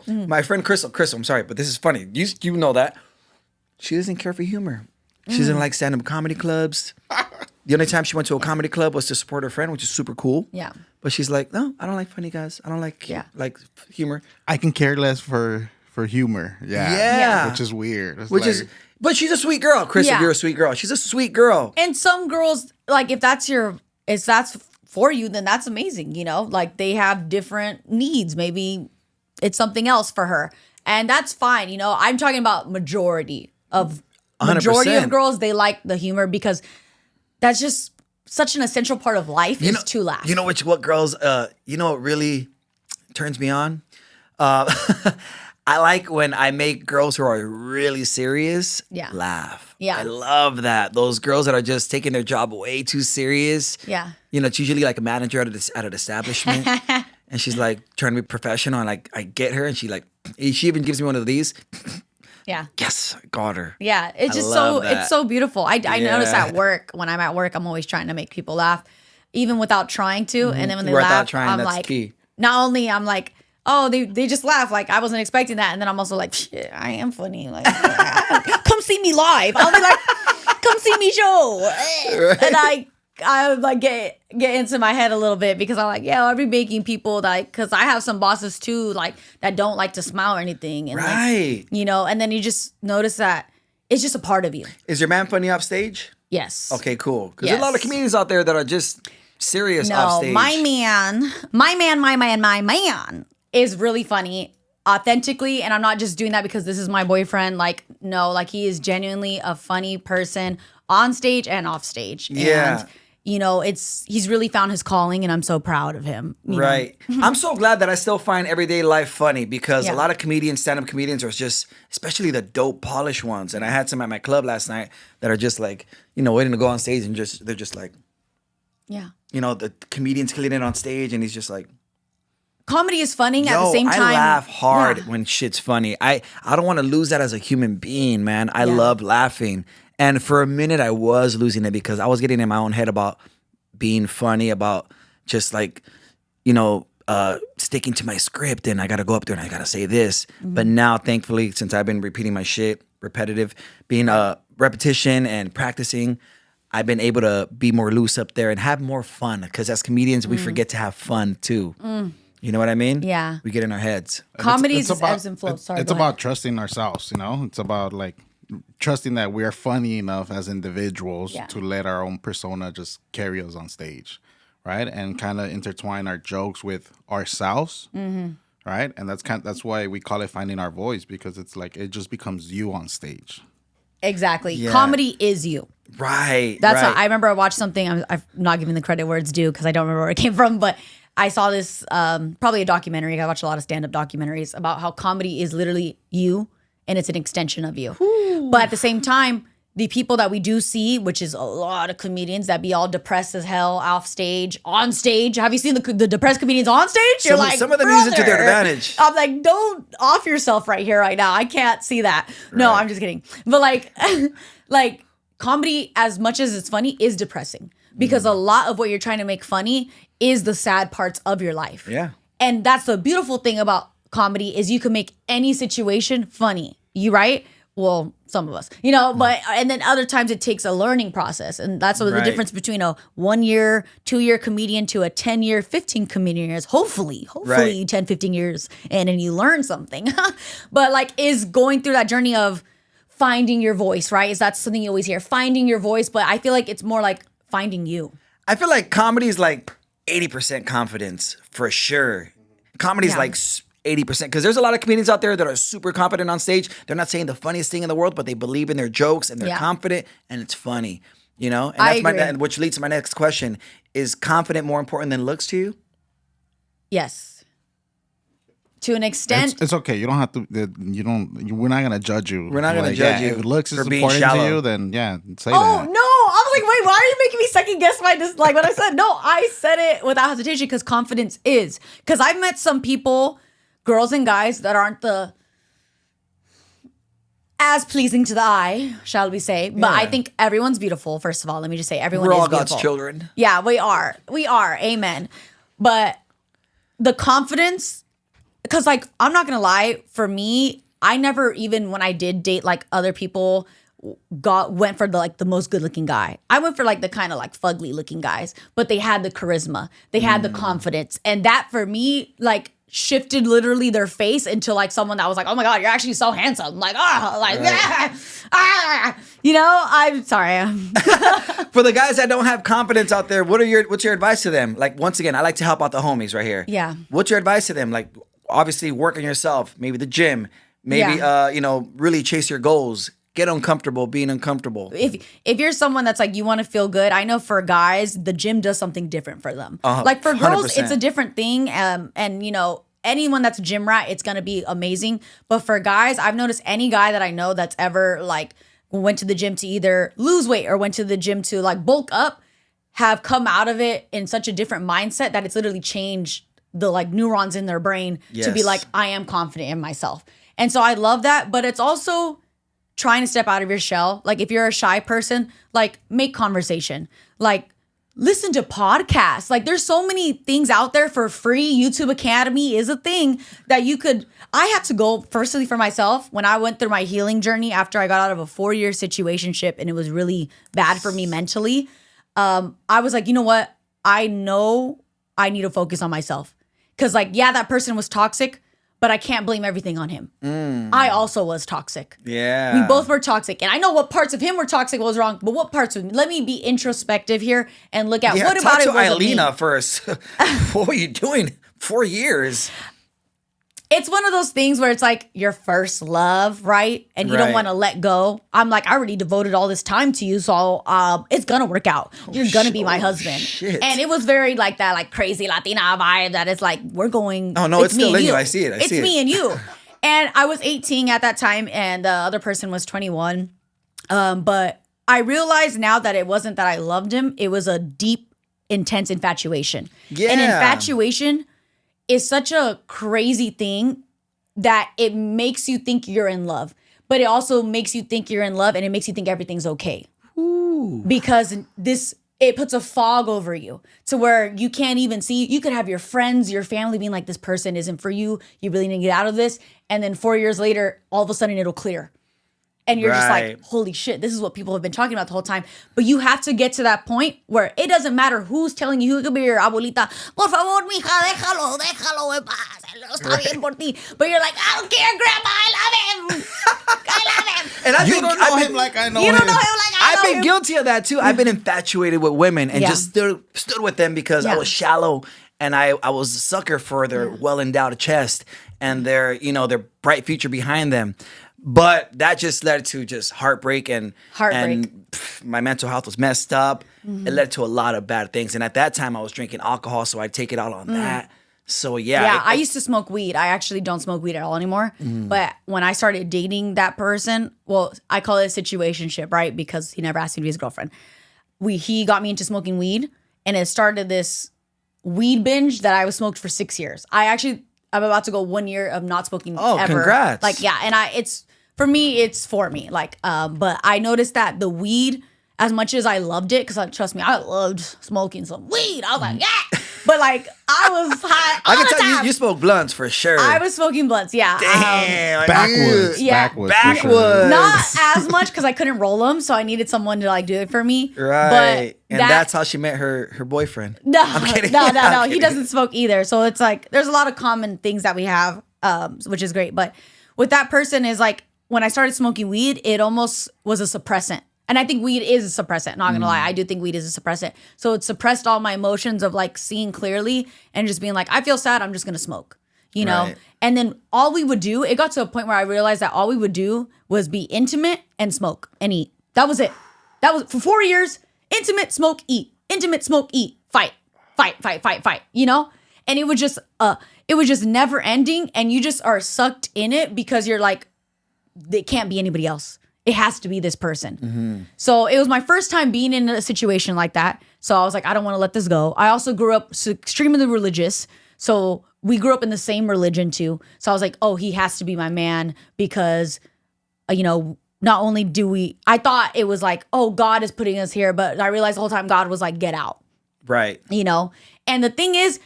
My friend Crystal. I'm sorry, but this is funny. You know that she doesn't care for humor. She doesn't like stand-up comedy clubs. The only time she went to a comedy club was to support her friend, which is super cool. Yeah. But she's like, no, I don't like funny guys. I don't like humor. I can care less for humor. Yeah. Which is weird. But she's a sweet girl. Crystal, you're a sweet girl. She's a sweet girl. And some girls, if that's for you, then that's amazing. They have different needs. Maybe it's something else for her, and that's fine. I'm talking about majority of 100%. girls. They like the humor because that's just such an essential part of life is to laugh. You know what girls? What really turns me on? I like when I make girls who are really serious laugh. Yeah. I love that. Those girls that are just taking their job way too serious. Yeah. It's usually like a manager at an establishment. And she's like trying to be professional. And I get her and she even gives me one of these. Yeah. Yes, I got her. Yeah. It's just it's so beautiful. I notice at work, when I'm at work, I'm always trying to make people laugh, even without trying to. And then when they laugh, I'm that's like, key. Not only I'm like, oh, they just laugh. I wasn't expecting that. And then I'm also like, shit, I am funny. Come see me live. I'll be like, come see me show. Right. And I get into my head a little bit because I'm like, yeah, I'll be making people because I have some bosses too, that don't like to smile or anything. And right. And then you just notice that it's just a part of you. Is your man funny off stage? Yes. Okay, cool. Because there's a lot of comedians out there that are just serious off stage. My man is really funny authentically, and I'm not just doing that because this is my boyfriend. He is genuinely a funny person on stage and off stage. Yeah. And he's really found his calling, and I'm so proud of him. Right. I'm so glad that I still find everyday life funny because a lot of stand-up comedians are just, especially the dope, polished ones. And I had some at my club last night that are just waiting to go on stage and they're just like, the comedian's killing it on stage and he's just like, comedy is funny at the same time. I laugh hard when shit's funny. I don't want to lose that as a human being, man. I love laughing. And for a minute, I was losing it because I was getting in my own head about being funny, about just sticking to my script and I got to go up there and I got to say this. Mm-hmm. But now, thankfully, since I've been repeating my shit, repetitive, being repetition and practicing, I've been able to be more loose up there and have more fun because as comedians, we forget to have fun too. You know what I mean? Yeah. We get in our heads. Comedy is ebbs and flows. Sorry, it's about trusting ourselves, It's about trusting that we are funny enough as individuals to let our own persona just carry us on stage, right? And kind of intertwine our jokes with ourselves, right? And that's why we call it finding our voice, because it's like it just becomes you on stage. Exactly. Yeah. Comedy is you. Right. That's right. how I remember I watched something. I'm not giving the credit where it's due because I don't remember where it came from, but I saw this probably a documentary. I watch a lot of stand-up documentaries about how comedy is literally you and it's an extension of you. Ooh. But at the same time, the people that we do see, which is a lot of comedians that be all depressed as hell off stage, on stage. Have you seen the depressed comedians on stage? You're like, some of them use it to their advantage. I'm like, don't off yourself right here, right now. I can't see that. No, Right. I'm just kidding. But like comedy, as much as it's funny, is depressing because a lot of what you're trying to make funny is the sad parts of your life. Yeah. And that's the beautiful thing about comedy is you can make any situation funny. You right? Well, some of us, but and then other times it takes a learning process. And that's what the Right. difference between a 1 year, 2 year comedian to a 10 year, 15 comedian is. Hopefully Right. 10, 15 years and you learn something. But is going through that journey of finding your voice, right? Is that something you always hear? Finding your voice. But I feel like it's more like finding you. I feel like comedy is like 80% confidence for sure. Comedy is Yeah. like 80% because there's a lot of comedians out there that are super confident on stage. They're not saying the funniest thing in the world, but they believe in their jokes and they're Yeah. confident and it's funny, And I that's agree. which leads to my next question: is confident more important than looks to you? Yes. To an extent. It's okay. You don't have to. We're not gonna judge you. We're not gonna judge you If looks is for being important shallow. to you, then say Oh that. no! I was like, wait, why are you making me second guess my like what I said? No, I said it without hesitation because confidence is. Because I've met some people, girls and guys, that aren't the as pleasing to the eye, shall we say? But I think everyone's beautiful. First of all, let me just say everyone We're is all beautiful. God's children. Yeah, we are. We are. Amen. But the confidence, because I'm not gonna lie, for me, I never even when I did date other people went for the most good looking guy. I went for the kind of fugly looking guys, but they had the charisma, they had the confidence, and that for me shifted literally their face into someone that was oh my god, you're actually so handsome. I'm sorry. For the guys that don't have confidence out there, what's your advice to them? Once again, I like to help out the homies right here. Yeah. What's your advice to them? Obviously work on yourself, maybe the gym, maybe really chase your goals. Get uncomfortable being uncomfortable. If you're someone that's you want to feel good, I know for guys the gym does something different for them. For girls 100%. it's a different thing. And anyone that's a gym rat, it's gonna be amazing. But for guys, I've noticed any guy that I know that's ever went to the gym to either lose weight or went to the gym to bulk up, have come out of it in such a different mindset that it's literally changed the neurons in their brain to be Yes. I am confident in myself. And so I love that, but it's also trying to step out of your shell. If you're a shy person, make conversation. Listen to podcasts. There's so many things out there for free. YouTube Academy is a thing that you could. I had to go firstly for myself when I went through my healing journey after I got out of a 4-year situationship and it was really bad for me mentally. I was you know what? I know I need to focus on myself. Because that person was toxic, but I can't blame everything on him. I also was toxic. Yeah. We both were toxic. And I know what parts of him were toxic was wrong, but what parts of me? Let me be introspective here and look at what talk about it to was Ilina first. What were you doing? 4 years. It's one of those things where it's your first love, right? And you don't Right. want to let go. I'm I already devoted all this time to you, so it's gonna work out. You're gonna be my husband. shit. And it was very that crazy Latina vibe that is we're going. Oh, no, it's me still and in you. I see it. I it's see it. me and you. And I was 18 at that time, and the other person was 21. But I realized now that it wasn't that I loved him; it was a deep, intense infatuation. Yeah. And infatuation is such a crazy thing that it makes you think you're in love, but it also makes you think you're in love and it makes you think everything's okay. Ooh. Because it puts a fog over you to where you can't even see. You could have your friends, your family being this person isn't for you. You really need to get out of this. And then 4 years later, all of a sudden it'll clear. And you're Right. just holy shit, this is what people have been talking about the whole time. But you have to get to that point where it doesn't matter who's telling you. Who could be your abuelita. Por favor, mija, déjalo en paz. Él está bien por ti. But you're I don't care, grandma, I love him. I love him. And I You think don't know him like I know You him. don't know him like I I've been guilty of that too. I've been infatuated with women and Yeah. just stood with them because I Yeah. was shallow and I was a sucker for their well endowed chest and their their bright future behind them. But that just led to just heartbreak and my mental health was messed up. It led to a lot of bad things. And at that time I was drinking alcohol, so I'd take it out on that. So yeah. I used to smoke weed. I actually don't smoke weed at all anymore. But when I started dating that person, well, I call it a situationship, right? Because he never asked me to be his girlfriend. He got me into smoking weed, and it started this weed binge that I was smoked for 6 years. I'm about to go 1 year of not smoking ever. Congrats. Like, yeah, and it's for me. Like, but I noticed that the weed, as much as I loved it, because trust me, I loved smoking some weed. I was like, yeah. But like, I was high all I can the tell time. you smoke blunts for sure. I was smoking blunts, yeah. Damn. Backwards. Yeah. Backwards. for sure. Backwards. Not as much because I couldn't roll them, so I needed someone to like do it for me. Right. But And that's how she met her boyfriend. no, I'm kidding. no. I'm He kidding. doesn't smoke either, so it's like there's a lot of common things that we have, which is great. But with that person is like when I started smoking weed, it almost was a suppressant. And I think weed is a suppressant. Not gonna lie, I do think weed is a suppressant. So it suppressed all my emotions of like seeing clearly and just being like, I feel sad, I'm just gonna smoke, you know? Right. And then all we would do, it got to a point where I realized that all we would do was be intimate and smoke and eat. That was it. That was for 4 years, intimate, smoke, eat. Intimate, smoke, eat. Fight, you know? And it was just never ending, and you just are sucked in it because you're like, it can't be anybody else. It has to be this person. So it was my first time being in a situation like that. So I was like, I don't want to let this go. I also grew up extremely religious. So we grew up in the same religion too. So I was like, oh, he has to be my man because, not only I thought it was like, oh, God is putting us here. But I realized the whole time God was like, get out, Right. And the thing is,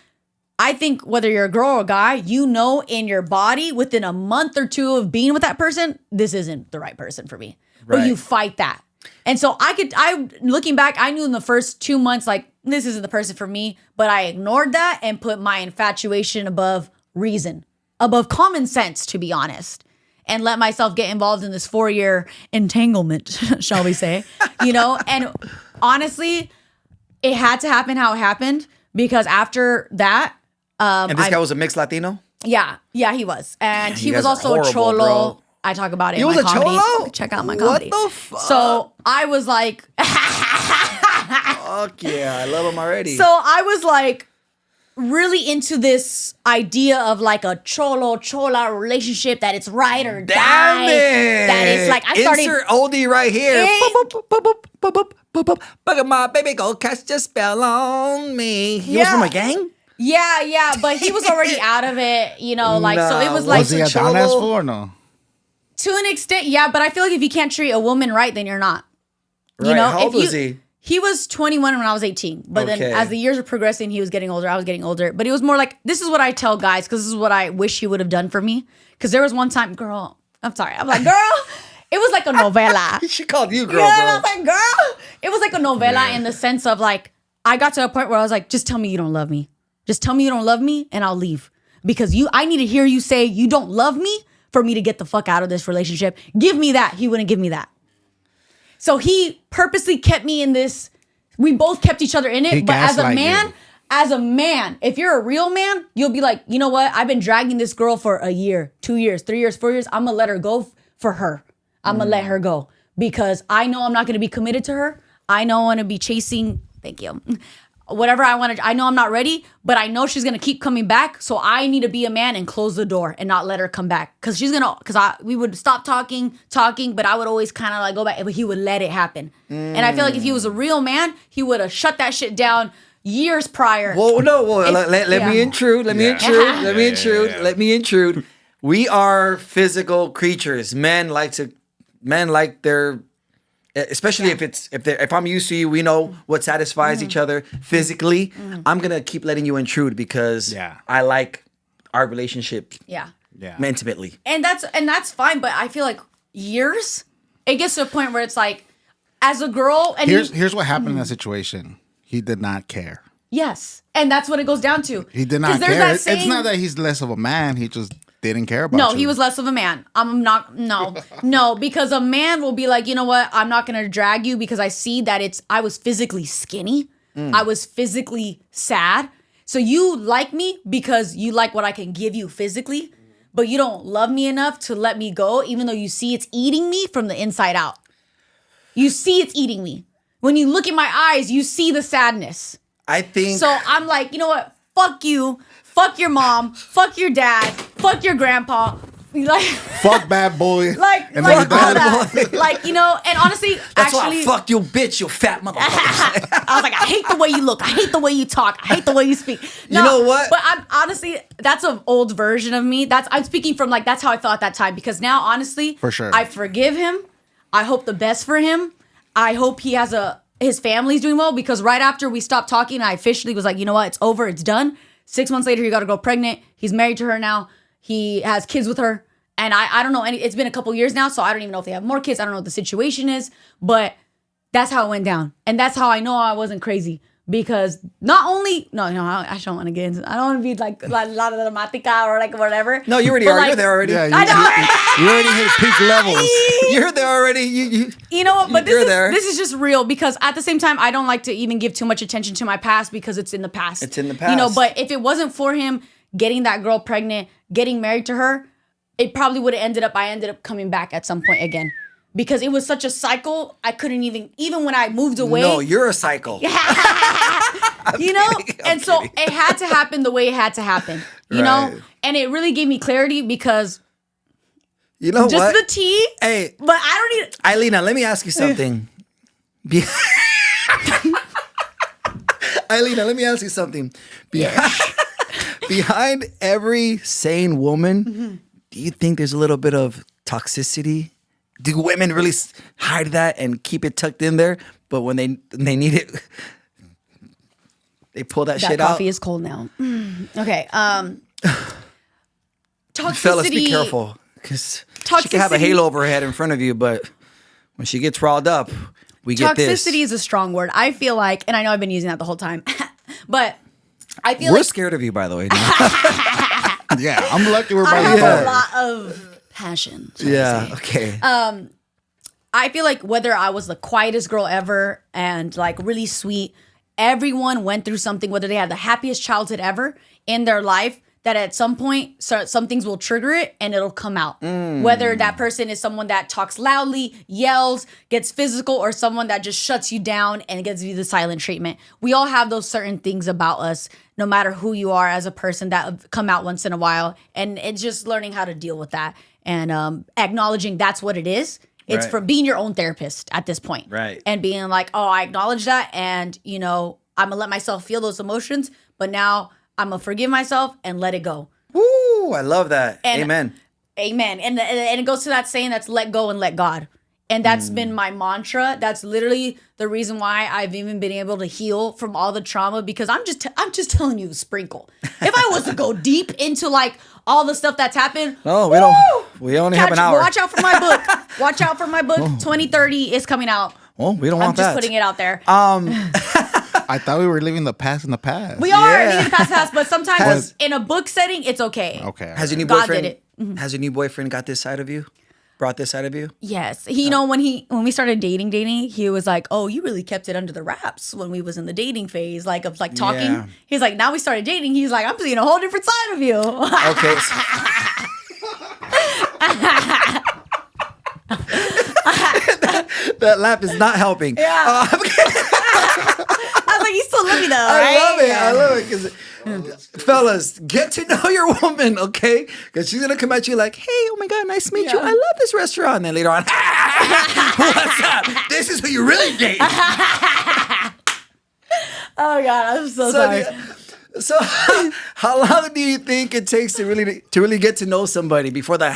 I think whether you're a girl or a guy, in your body within a month or two of being with that person, this isn't the right person for me. But Right. you fight that. And so looking back, I knew in the first 2 months, like, this isn't the person for me, but I ignored that and put my infatuation above reason, above common sense, to be honest, and let myself get involved in this 4-year entanglement, shall we say, and honestly, it had to happen how it happened because after that, And this guy was a mixed Latino? yeah, he was. And he you was guys are also a horrible, cholo. bro. I talk about it He in was my a comedy. cholo? Check out my What comedy. the fuck? So I was like, Fuck yeah, I love him already. so I was like really into this idea of like a chola relationship that it's ride or Damn die. it. That it's like I started. Insert oldie right here. Hey. Boop, boop, boop, boop, boop, boop, boop, boop. Look at my baby, go cast your spell on me. He was Yeah. from a gang? Yeah, but he was already out of it, so it was Nah, like Was he a Cholo. down ass fool or no? to an extent, yeah, but I feel like if you can't treat a woman right, then you're not. Right. How old if was he? He was 21 when I was 18. But Okay. then as the years were progressing, he was getting older. I was getting older. But it was more like, this is what I tell guys, because this is what I wish he would have done for me. Because there was one time, girl, I'm sorry. I'm like, girl, it was like a novela. She called you girl, Yeah, and I bro. was like, girl. It was like a novela in the sense of like, I got to a point where I was like, just tell me you don't love me. Just tell me you don't love me and I'll leave. Because I need to hear you say you don't love me for me to get the fuck out of this relationship. Give me that. He wouldn't give me that. So he purposely kept me in this. We both kept each other in it. He But as a gaslight you. man, if you're a real man, you'll be like, you know what? I've been dragging this girl for a year, 2 years, 3 years, 4 years. I'm going to let her go for her. I'm going to let her go because I know I'm not going to be committed to her. I know I want to be chasing. Thank you. Whatever I want to, I know I'm not ready, but I know she's going to keep coming back. So I need to be a man and close the door and not let her come back. Cause we would stop talking, but I would always kind of like go back, but he would let it happen. And I feel like if he was a real man, he would have shut that shit down years prior. Whoa, no, let yeah. me intrude. Let me intrude. We are physical creatures. Men like their, especially if I'm used to you, we know what satisfies each other physically. I'm gonna keep letting you intrude because I like our relationship Yeah. intimately. And that's fine, but I feel like years, it gets to a point where it's like, as a girl, and Here's what happened in that situation. He did not care. yes, and that's what it goes down to. He did not 'Cause there's care. that It's saying- not that he's less of a man. He just didn't care about you. No, he was less of a man. I'm not, no, because a man will be like, you know what? I'm not going to drag you because I see that I was physically skinny. I was physically sad. So you like me because you like what I can give you physically, but you don't love me enough to let me go, even though you see it's eating me from the inside out. You see it's eating me. When you look in my eyes, you see the sadness. I think. So I'm like, you know what? Fuck you. Fuck your mom. Fuck your dad. Fuck your grandpa. Like, fuck bad boy. like and all then that. Like, you know, and honestly, That's actually, why I fucked you, bitch, you fat motherfucker. I was like, I hate the way you look. I hate the way you talk. I hate the way you speak. No, You know what? But I'm honestly, that's an old version of me. I'm speaking from like, that's how I felt at that time. Because now, honestly, For sure. I forgive him. I hope the best for him. I hope he has his family's doing well. Because right after we stopped talking, I officially was like, you know what? It's over. It's done. 6 months later, he got a girl pregnant. He's married to her now. He has kids with her. And I don't know, it's been a couple years now, so I don't even know if they have more kids. I don't know what the situation is, but that's how it went down. And that's how I know I wasn't crazy. Because not only, no, I don't want to get into, I don't want to be like la dramatica or like whatever. No, you already But are. like, You're there already. Yeah, I know. you already hit peak levels. You're there already. You know what? But You're there. this is just real because at the same time, I don't like to even give too much attention to my past because it's in the past. It's in the You know, past. but if it wasn't for him getting that girl pregnant, getting married to her, it probably would have I ended up coming back at some point again. Because it was such a cycle, I couldn't even when I moved away. No, you're a cycle. You know? And so it had to happen the way it had to happen. You know? Right. And it really gave me clarity because You know just what? the tea. Hey, But I don't need Ilina, let me ask you something. Ilina, let me ask you something. Behind every sane woman, do you think there's a little bit of toxicity? Do women really hide that and keep it tucked in there? But when they need it, they pull that shit out. coffee is cold now. Okay. Toxicity. Fellas, be careful. Because she can have a Toxicity- halo over her head in front of you, but when she gets rawled up, we get this. Toxicity is a strong word. I feel like, and I know I've been using that the whole time, but I feel We're like scared of you, by the way. Yeah, I'm lucky we're I by have the a lot of passion. shall I Yeah, say. okay. I feel like whether I was the quietest girl ever and like really sweet, everyone went through something, whether they had the happiest childhood ever in their life, that at some point, some things will trigger it and it'll come out. Whether that person is someone that talks loudly, yells, gets physical, or someone that just shuts you down and gives you the silent treatment. We all have those certain things about us, no matter who you are as a person, that come out once in a while. And it's just learning how to deal with that and acknowledging that's what it is. It's Right. for being your own therapist at this point. Right. And being like, oh, I acknowledge that. And, you know, I'm going to let myself feel those emotions. But now I'm going to forgive myself and let it go. Woo, I love that. And- Amen. Amen. And it goes to that saying that's let go and let God. And that's been my mantra. That's literally the reason why I've even been able to heal from all the trauma, because I'm just telling you the sprinkle. If I was to go deep into like all the stuff that's happened. No, we woo! don't. We only have an hour. Watch out for my book. Watch out for my book. 2030 is coming out. Well, we don't I'm want just that. putting it out there. I thought we were leaving the past in the past. We are Yeah. leaving past, but sometimes Has- in a book setting, it's okay. Okay. Has your new God boyfriend? did it. Has your new boyfriend got this side of you? Brought this side of you? Yes. He, you know, when we started dating, he was like, oh, you really kept it under the wraps when we was in the dating phase, like of like talking. Yeah. He's like, now we started dating. He's like, I'm seeing a whole different side of you. Okay. That laugh is not helping. Yeah. I was like, you still love me though, right? I love it. 'Cause, fellas, get to know your woman, okay? Because she's gonna come at you like, "Hey, oh my god, nice to meet you. I love this restaurant." And then later on, what's up? This is who you really date. Oh God, I'm so sorry. So, how long do you think it takes to really get to know somebody before the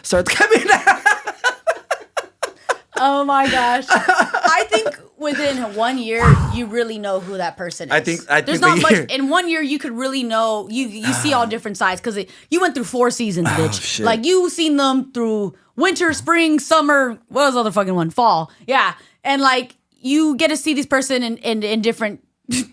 starts coming out? Oh my gosh. I think within 1 year, you really know who that person is. I think there's the not much. year- In 1 year, you could really know. You see all different sides because you went through 4 seasons, bitch. shit. Like you seen them through winter, spring, summer. What was the other fucking one? Fall. Yeah, and like you get to see this person in different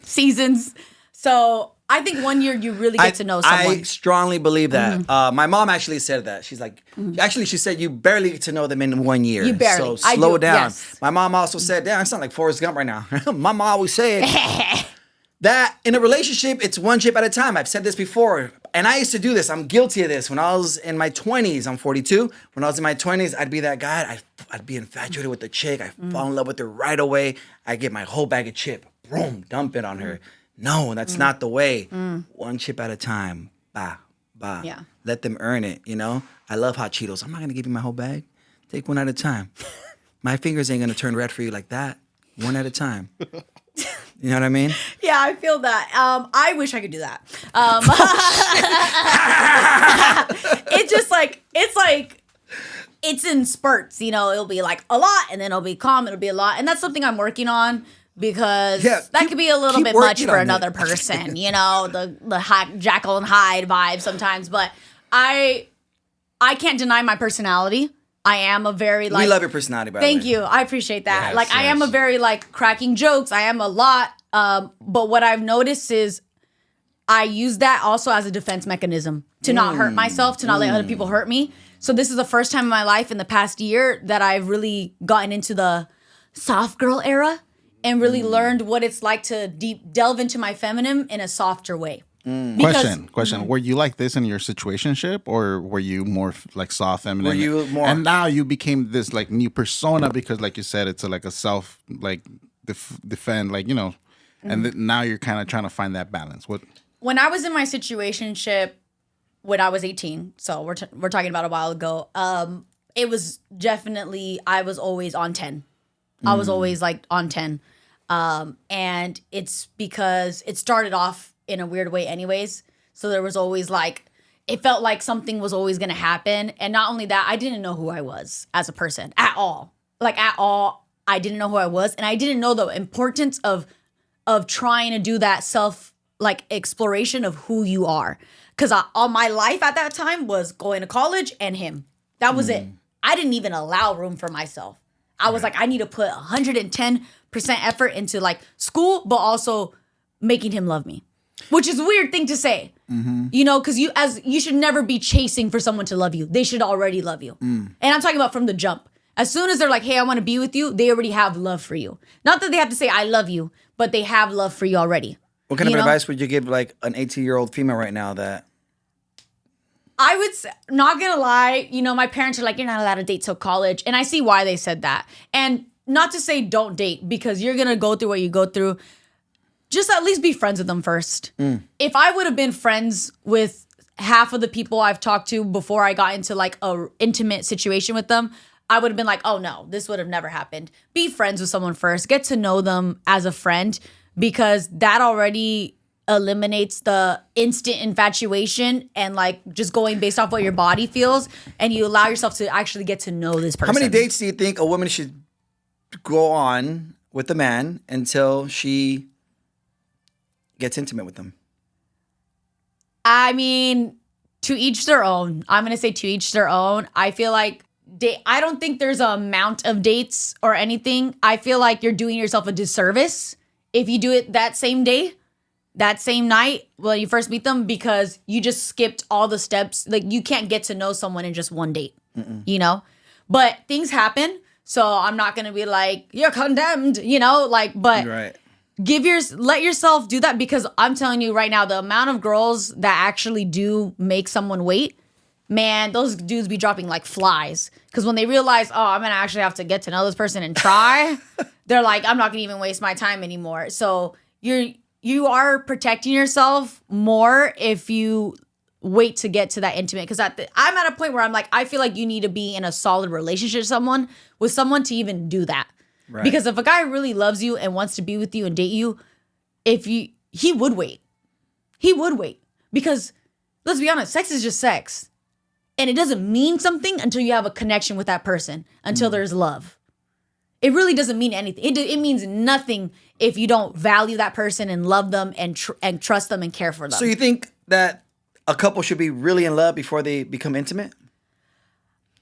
seasons. So I think 1 year you really get to know someone. I strongly believe that. My mom actually said that. She's like, actually, she said you barely get to know them in 1 year. You barely. So I slow do, down. yes. My mom also said, damn, I sound like Forrest Gump right now. My mom always said that in a relationship, it's one chip at a time. I've said this before. And I used to do this. I'm guilty of this. When I was in my 20s, I'm 42. When I was in my 20s, I'd be that guy. I'd be infatuated with the chick. I fall in love with her right away. I get my whole bag of chip. Boom, dump it on her. No, that's not the way. One chip at a time. Bah, bah. Yeah. Let them earn it, you know? I love hot Cheetos. I'm not going to give you my whole bag. Take one at a time. My fingers ain't going to turn red for you like that. One at a time. You know what I mean? Yeah, I feel that. I wish I could do that. It's just like, it's in spurts, you know, it'll be like a lot and then it'll be calm, it'll be a lot. And that's something I'm working on because that could be a little keep bit much working for on another it. person, you know, the Jekyll and Hyde vibe sometimes. But I can't deny my personality. I am a very We love your personality, by the way. Thank you. I appreciate that. Yes, like I am a yes. very like cracking jokes. I am a lot. But what I've noticed is I use that also as a defense mechanism to not hurt myself, to not let other people hurt me. So this is the first time in my life in the past year that I've really gotten into the soft girl era and really learned what it's like to delve into my feminine in a softer way. Question. Were you like this in your situationship, or were you more like soft, feminine? Were you more- And now you became this like new persona because, like you said, it's like a self like defend, like, you know, and now you're kind of trying to find that balance. What? When I was in my situationship when I was 18, so we're talking about a while ago, it was definitely, I was always on 10. I was always like on 10. And it's because it started off in a weird way anyways. So there was always like, it felt like something was always going to happen. And not only that, I didn't know who I was as a person at all. Like at all, I didn't know who I was. And I didn't know the importance of trying to do that self like exploration of who you are. Because all my life at that time was going to college and him. That was it. I didn't even allow room for myself. I was like, I need to put 110% effort into like school, but also making him love me. Which is a weird thing to say, you know, because you should never be chasing for someone to love you. They should already love you. And I'm talking about from the jump. As soon as they're like, hey, I want to be with you, they already have love for you. Not that they have to say, I love you, but they have love for you already. What kind of You know? advice would you give like an 18-year-old female right now that... I would say, not gonna lie, you know, my parents are like, you're not allowed to date till college. And I see why they said that. And not to say don't date, because you're gonna go through what you go through. Just at least be friends with them first. If I would have been friends with half of the people I've talked to before I got into like a intimate situation with them, I would have been like, oh no, this would have never happened. Be friends with someone first. Get to know them as a friend, because that already eliminates the instant infatuation and like just going based off what your body feels, and you allow yourself to actually get to know this person. How many dates do you think a woman should go on with a man until she gets intimate with them? I mean, to each their own. I'm going to say to each their own. I feel like I don't think there's an amount of dates or anything. I feel like you're doing yourself a disservice if you do it that same day, that same night when you first meet them, because you just skipped all the steps. Like, you can't get to know someone in just one date, you know? But things happen, so I'm not going to be like, you're condemned, you know? Like, but Right. let yourself do that, because I'm telling you right now, the amount of girls that actually do make someone wait, man, those dudes be dropping like flies. Because when they realize, oh, I'm going to actually have to get to know this person and try, they're like, I'm not going to even waste my time anymore. So you are protecting yourself more if you wait to get to that intimate. Because I'm at a point where I'm like, I feel like you need to be in a solid relationship with someone to even do that. Right. Because if a guy really loves you and wants to be with you and date you, he would wait. He would wait. Because let's be honest, sex is just sex. And it doesn't mean something until you have a connection with that person, until there's love. It really doesn't mean anything. It means nothing if you don't value that person and love them and trust them and care for them. So you think that a couple should be really in love before they become intimate?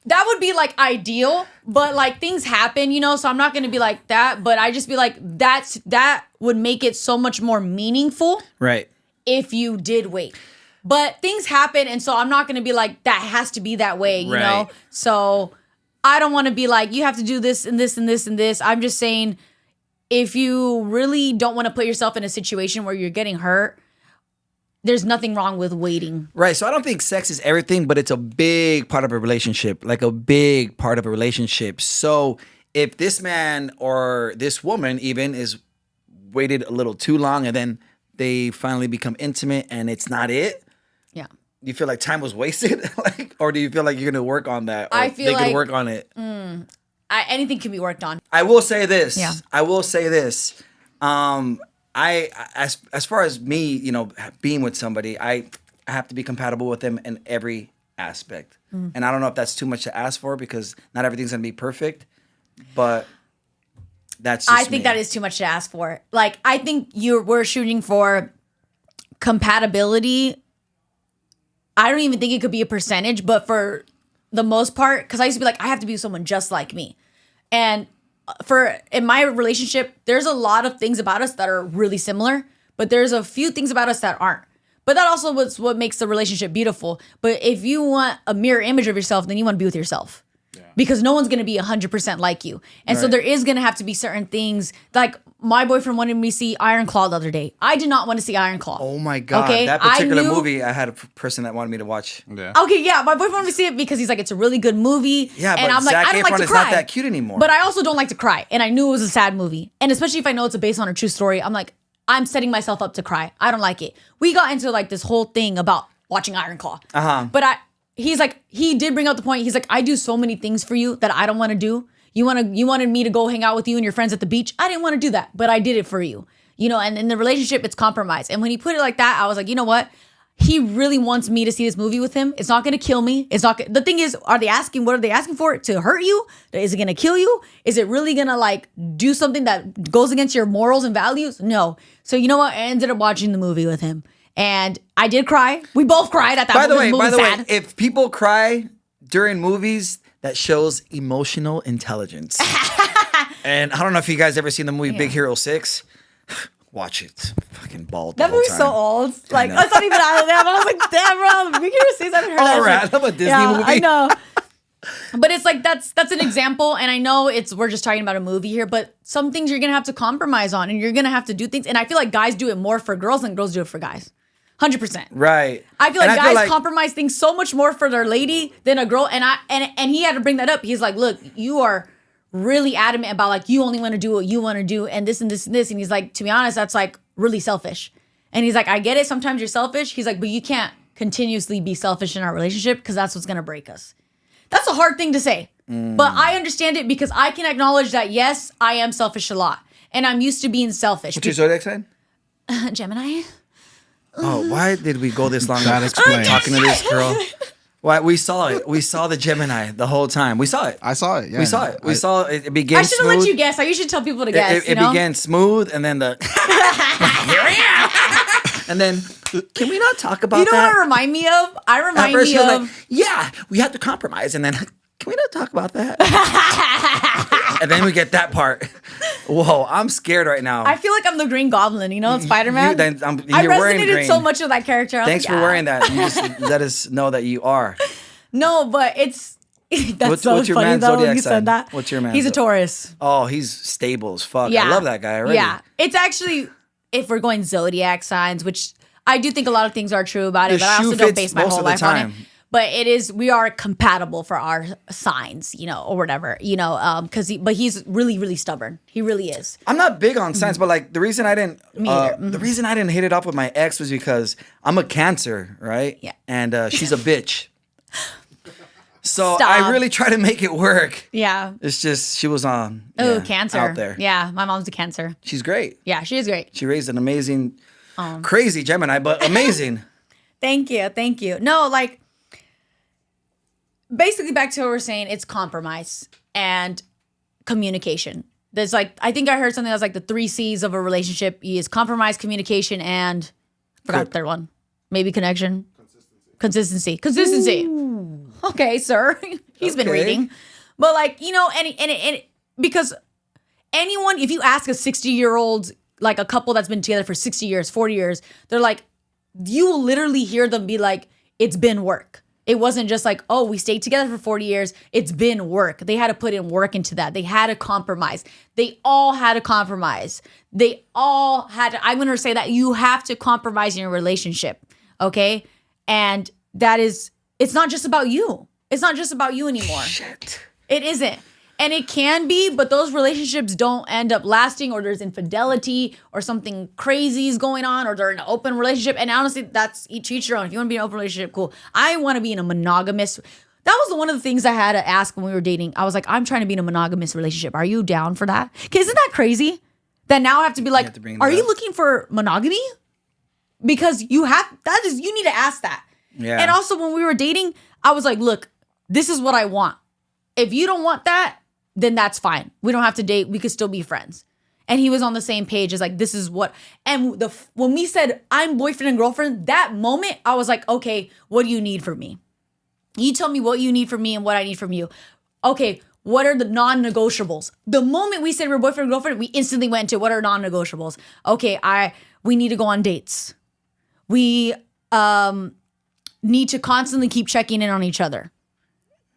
That would be like ideal, but like things happen, you know, so I'm not going to be like that, but I just be like, that would make it so much more meaningful Right. if you did wait. But things happen, and so I'm not going to be like, that has to be that way, you know? Right. So I don't want to be like, you have to do this and this and this and this. I'm just saying, if you really don't want to put yourself in a situation where you're getting hurt, there's nothing wrong with waiting. Right. So I don't think sex is everything, but it's a big part of a relationship, like a big part of a relationship. So if this man or this woman even is waited a little too long and then they finally become intimate and it's not it, Yeah. do you feel like time was wasted? Like, or do you feel like you're going to work on that? Or I feel they like- could work on it. Anything can be worked on. I will say this. Yeah. I will say this. As far as me, you know, being with somebody, I have to be compatible with them in every aspect. And I don't know if that's too much to ask for because not everything's gonna be perfect, but that's just I think me. that is too much to ask for. Like, I think we're shooting for compatibility. I don't even think it could be a percentage, but for the most part, because I used to be like, I have to be with someone just like me. And in my relationship, there's a lot of things about us that are really similar, but there's a few things about us that aren't. But that also was what makes the relationship beautiful. But if you want a mirror image of yourself, then you want to be with yourself. Because no one's going to be 100% like you. And so Right. there is going to have to be certain things. Like, my boyfriend wanted me to see Iron Claw the other day. I did not want to see Iron Claw. Oh my God. Okay, That I particular knew- movie, I had a person that wanted me to watch. Yeah. Okay, yeah, my boyfriend wanted me to see it because he's like, it's a really good movie. Yeah, and but I'm like, Zac I don't Efron like to is cry. not that cute anymore. But I also don't like to cry. And I knew it was a sad movie. And especially if I know it's based on a true story, I'm like, I'm setting myself up to cry. I don't like it. We got into like this whole thing about watching Iron Claw. But he's like, he did bring up the point. He's like, I do so many things for you that I don't want to do. You wanted me to go hang out with you and your friends at the beach. I didn't want to do that, but I did it for you. You know, and in the relationship, it's compromise. And when he put it like that, I was like, you know what? He really wants me to see this movie with him. It's not going to kill me. It's not. The thing is, what are they asking for? To hurt you? Is it going to kill you? Is it really going to like do something that goes against your morals and values? No. So you know what? I ended up watching the movie with him. And I did cry. We both cried at that By the movie. way, Sad. if people cry during movies, that shows emotional intelligence. And I don't know if you guys ever seen the movie Big Hero 6. Watch it. It's fucking bald. That movie's so old. Like, know. I thought even I was like, damn, bro, Big Hero 6, I haven't heard All that right, shit. I love a Disney Yeah, movie. I know. But it's like, that's an example. And I know we're just talking about a movie here, but some things you're going to have to compromise on and you're going to have to do things. And I feel like guys do it more for girls than girls do it for guys. 100%. Right. I feel And like guys compromise things so much more for their lady than a girl. And he had to bring that up. He's like, look, you are really adamant about like, you only want to do what you want to do and this and this and this. And he's like, to be honest, that's like really selfish. And he's like, I get it. Sometimes you're selfish. He's like, but you can't continuously be selfish in our relationship because that's what's going to break us. That's a hard thing to say. But I understand it because I can acknowledge that, yes, I am selfish a lot. And I'm used to being selfish. What's your zodiac sign? Gemini? Oh, why did we go this long That explains. talking to this girl? Why we saw it. We saw the Gemini the whole time. We saw it. I saw it. Yeah. We saw it. We saw it. It began I should have smooth. let you guess. I usually tell people to guess. It began smooth, and then the here I am. And then, can we not talk about You know that? what I remind me of? I At remind first, me she was of. like, "Yeah, we have to compromise," and then, can we not talk about that? And then we get that part. Whoa, I'm scared right now. I feel like I'm the Green Goblin, you know, Spider Man. then, I you're wearing resonated green. so much with that character. I was Thanks like, for "Ah." wearing that. You just let us know that you are. No, but it's that's What's so your funny man's though when zodiac you sign? said that. What's your man's He's a zodiac? Taurus. Oh, he's stable as fuck. Yeah, I love that guy already. Yeah, it's actually if we're going zodiac signs, which I do think a lot of things are true about it, The but I shoe also don't fits base my most whole of the life on it. time. But it is we are compatible for our signs, you know, or whatever, you know, but he's really, really stubborn. He really is. I'm not big on signs, but like the reason I didn't, either. the reason I didn't hit it off with my ex was because I'm a Cancer, right? Yeah. And she's a bitch. So Stop. I really try to make it work. Yeah. It's just she was on. Oh, yeah, Cancer. out there. Yeah, my mom's a Cancer. She's great. Yeah, she is great. She raised an amazing, crazy Gemini, but amazing. Thank you. Thank you. No, like basically back to what we're saying, it's compromise and communication. There's like I think I heard something that was like the 3 C's of a relationship is compromise, communication, and I forgot the third one. Maybe connection. Consistency. Okay, sir. He's been Okay. reading. But like, you know, and because anyone, if you ask a 60-year-old, like a couple that's been together for 60 years, 40 years, they're like, you will literally hear them be like, it's been work. It wasn't just like, oh, we stayed together for 40 years. It's been work. They had to put in work into that. They had to compromise. They all had to compromise. They all had to, I'm going to say that you have to compromise in your relationship. Okay. And that is, it's not just about you. It's not just about you anymore. Shit. It isn't. And it can be, but those relationships don't end up lasting, or there's infidelity or something crazy is going on, or they're in an open relationship. And honestly, that's each your own. If you want to be in an open relationship, cool. I want to be in a monogamous. That was one of the things I had to ask when we were dating. I was like, I'm trying to be in a monogamous relationship. Are you down for that? Isn't that crazy? That now I have to be like, are you looking for monogamy? Because you need to ask that. Yeah. And also when we were dating, I was like, look, this is what I want. If you don't want that, then that's fine. We don't have to date. We could still be friends. And he was on the same page as like, this is what, and when we said I'm boyfriend and girlfriend, that moment I was like, okay, what do you need from me? You tell me what you need from me and what I need from you. Okay, what are the non-negotiables? The moment we said we're boyfriend and girlfriend, we instantly went to what are non-negotiables? Okay, we need to go on dates. We need to constantly keep checking in on each other.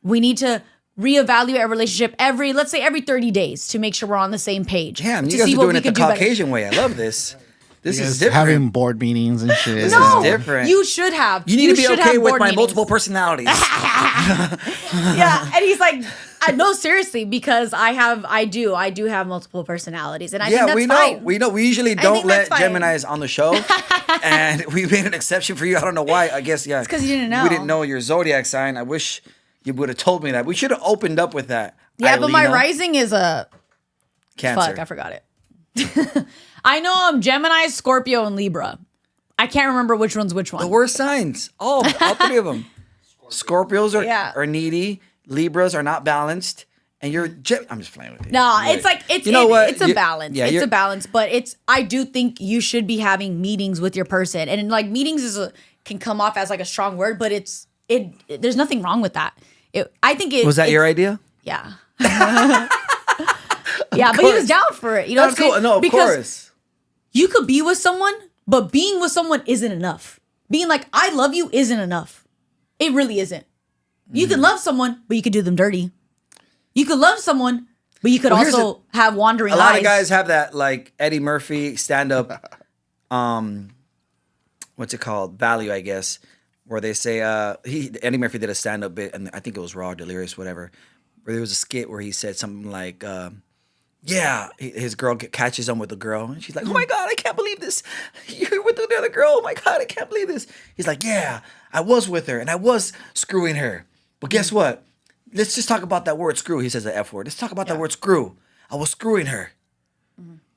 We need to reevaluate our relationship every 30 days to make sure we're on the same page. Damn, you guys are doing it the Caucasian way. I love this. This is different. Having board meetings and shit. This is different. You should have. You need to be okay with my meetings. multiple personalities. Yeah, and he's like, no, seriously, because I do have multiple personalities, and I think that's fine. We know. We usually don't let Geminis on the show, and we made an exception for you. I don't know why. I guess it's because you didn't know. We didn't know your zodiac sign. I wish you would have told me that. We should have opened up with that. Yeah, but my rising is a Cancer. Fuck, I forgot it. I know I'm Gemini, Scorpio, and Libra. I can't remember which one's which one. The worst signs. All three of them. Scorpios are needy. Libras are not balanced. And you're I'm just playing with you. No, it's like it's a balance. Yeah, it's a balance, but I do think you should be having meetings with your person. And like meetings can come off as like a strong word, but there's nothing wrong with that. I think was that your idea? Yeah. Yeah, but he was down for it. You know That's what I'm saying? Cool. No, of course. You could be with someone, but being with someone isn't enough. Being like, I love you isn't enough. It really isn't. You can love someone, but you could do them dirty. You could love someone, but you could also have wandering eyes. A lot of guys have that like Eddie Murphy stand-up, what's it called? Value, I guess, where they say, Eddie Murphy did a stand-up bit, and I think it was Raw, Delirious, whatever, where there was a skit where he said something like, his girl catches him with a girl, and she's like, oh my God, I can't believe this. You're with the other girl. Oh my God, I can't believe this. He's like, yeah, I was with her, and I was screwing her. But guess what? Let's just talk about that word screw. He says the F word. Let's talk about that word screw. I was screwing her.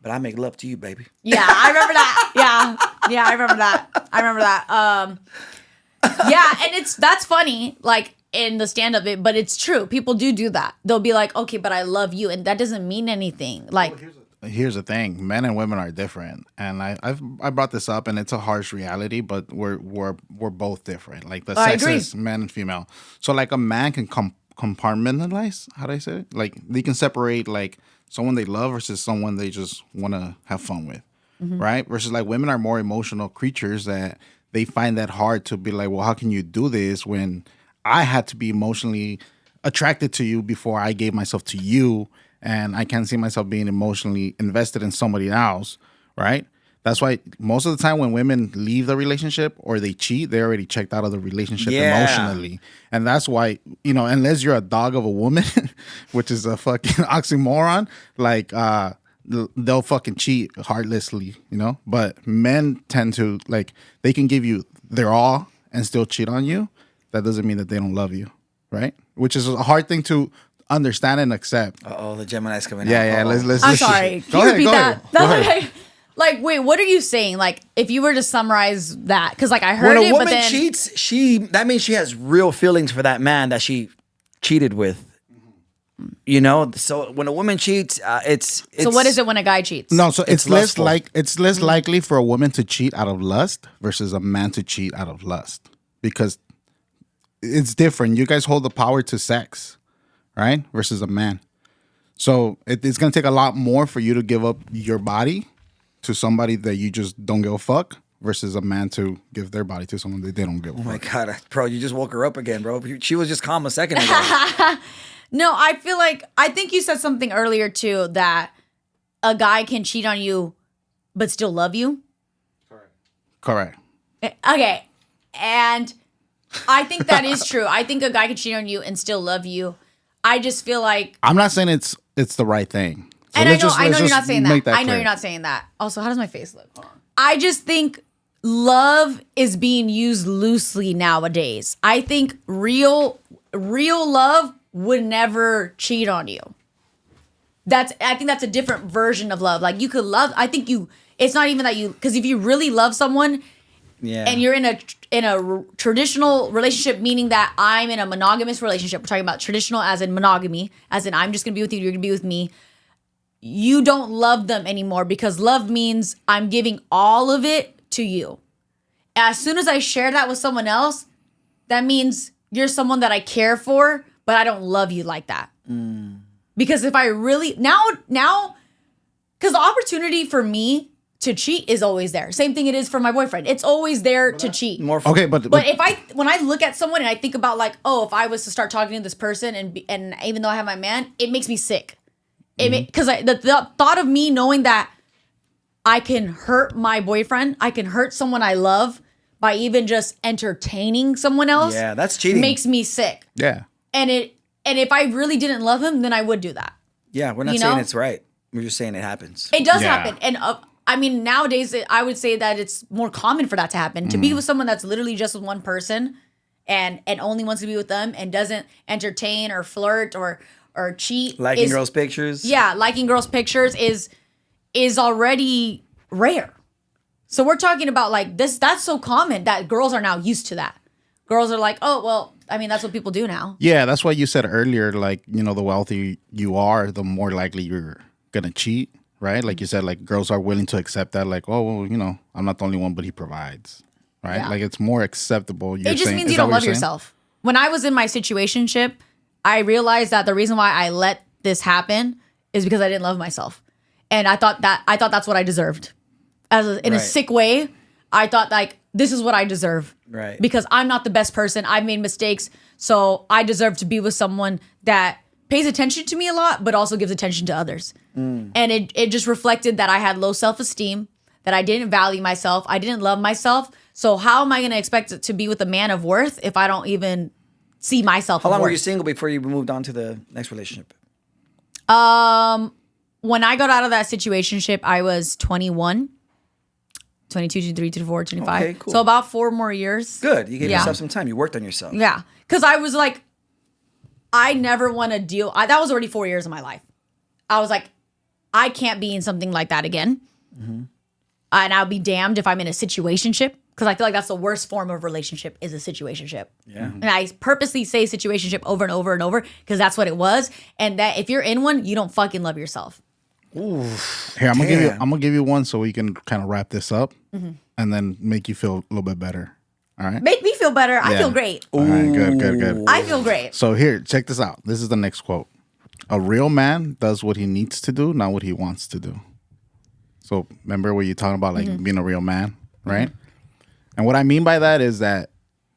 But I make love to you, baby. Yeah, I remember that. Yeah, I remember that. Yeah, and that's funny, like in the stand-up bit, but it's true. People do that. They'll be like, okay, but I love you, and that doesn't mean anything. Like, here's the thing: men and women are different, and I brought this up, and it's a harsh reality, but we're both different. Like the sexes, men and female. So like a man can compartmentalize. How do I say it? Like they can separate like someone they love versus someone they just want to have fun with, right? Versus like women are more emotional creatures that they find that hard to be like, well, how can you do this when I had to be emotionally attracted to you before I gave myself to you, and I can't see myself being emotionally invested in somebody else, right? That's why most of the time when women leave the relationship or they cheat, they already checked out of the relationship emotionally. And that's why, unless you're a dog of a woman, which is a fucking oxymoron, like they'll fucking cheat heartlessly, But men tend to, like, they can give you their all and still cheat on you. That doesn't mean that they don't love you, right? Which is a hard thing to understand and accept. The Gemini's coming out. Yeah, let's I'm sorry. Can you repeat that? That's like, wait, what are you saying? Like, if you were to summarize that, because like I heard it, but then when a woman cheats, that means she has real feelings for that man that she cheated with. So when a woman cheats, it's so what is it when a guy cheats? No, so it's less likely for a woman to cheat out of lust versus a man to cheat out of lust, because it's different. You guys hold the power to sex, right? Versus a man. So it's going to take a lot more for you to give up your body to somebody that you just don't give a fuck versus a man to give their body to someone that they don't give a Oh my fuck. God, bro, you just woke her up again, bro. She was just calm a second ago. No, I feel like I think you said something earlier too that a guy can cheat on you but still love you. Correct. Okay. And I think that is true. I think a guy can cheat on you and still love you. I just feel like I'm not saying it's the right thing. So and let's I know let's you're not saying that. make I know clear. you're not saying that. Also, how does my face look? I just think love is being used loosely nowadays. I think real love would never cheat on you. I think that's a different version of love. Like you could love. I think it's not even that because if you really love someone, Yeah. and you're in a traditional relationship, meaning that I'm in a monogamous relationship. We're talking about traditional as in monogamy, as in I'm just gonna be with you, you're gonna be with me. You don't love them anymore because love means I'm giving all of it to you. As soon as I share that with someone else, that means you're someone that I care for, but I don't love you like that. Because if I really now, because the opportunity for me to cheat is always there. Same thing it is for my boyfriend. It's always there to cheat. More Okay, but When I look at someone and I think about like, oh, if I was to start talking to this person and even though I have my man, it makes me sick. Because the thought of me knowing that I can hurt my boyfriend, I can hurt someone I love by even just entertaining someone else. Yeah, that's cheating. Makes me sick. yeah. And if I really didn't love him, then I would do that. Yeah, we're not You saying know? it's right. We're just saying it happens. It does Yeah. happen. And I mean, nowadays, I would say that it's more common for that to happen. To be with someone that's literally just with one person and only wants to be with them and doesn't entertain or flirt or cheat. Liking girls' pictures. Yeah, liking girls' pictures is already rare. So we're talking about like this. That's so common that girls are now used to that. Girls are like, oh, well, I mean, that's what people do now. Yeah, that's why you said earlier, like, you know, the wealthier you are, the more likely you're gonna cheat, right? Like you said, like girls are willing to accept that, like, oh, well, you know, I'm not the only one, but he provides, right? Yeah. Like it's more acceptable. It just means you don't love yourself. When I was in my situationship, I realized that the reason why I let this happen is because I didn't love myself, and I thought that's what I deserved. In a Right. sick way, I thought like this is what I deserve. Right. Because I'm not the best person. I've made mistakes. So I deserve to be with someone that pays attention to me a lot, but also gives attention to others. And it just reflected that I had low self-esteem, that I didn't value myself. I didn't love myself. So how am I going to expect to be with a man of worth if I don't even see myself? How of long were worth? you single before you moved on to the next relationship? When I got out of that situationship, I was 21. 22, 23, 24, 25. Okay, cool. So about 4 more years. Good. You gave Yeah. yourself some time. You worked on yourself. Yeah. Because I was like, I never want to deal. That was already 4 years of my life. I was like, I can't be in something like that again. And I'll be damned if I'm in a situationship. Because I feel like that's the worst form of relationship is a situationship. Yeah. And I purposely say situationship over and over and over because that's what it was. And that if you're in one, you don't fucking love yourself. Here, Damn. I'm gonna give you one so we can kind of wrap this up and then make you feel a little bit better. All right. Make me feel better. I Yeah. feel great. All right. Good. I feel great. So here, check this out. This is the next quote. A real man does what he needs to do, not what he wants to do. So remember what you're talking about, like being a real man, right? And what I mean by that is that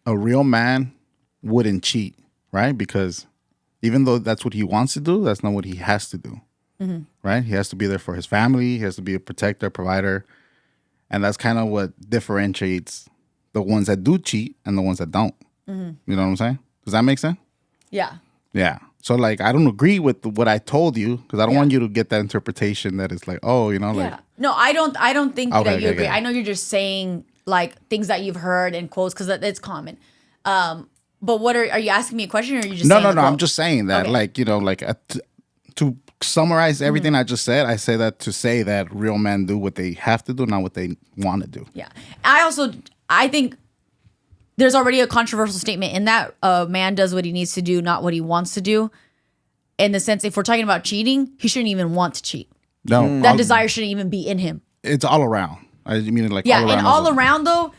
a real man wouldn't cheat, right? Because even though that's what he wants to do, that's not what he has to do, right? He has to be there for his family. He has to be a protector, provider. And that's kind of what differentiates the ones that do cheat and the ones that don't. You know what I'm saying? Does that make sense? Yeah. Yeah. So like, I don't agree with what I told you because I don't Yeah. want you to get that interpretation that it's like, oh, you know, like, Yeah. No, I don't think Okay, that you okay, agree. okay. I know you're just saying like things that you've heard and quotes because it's common. But what are you asking me a question or are you just no, saying no, the no. I'm quote? just saying that, Okay. like, you know, like to summarize everything I just said, I say that to say that real men do what they have to do, not what they want to do. Yeah. I think there's already a controversial statement in that a man does what he needs to do, not what he wants to do. In the sense, if we're talking about cheating, he shouldn't even want to cheat. No, That desire shouldn't even be in him. it's all around. I mean, like, Yeah, all around. and all around though,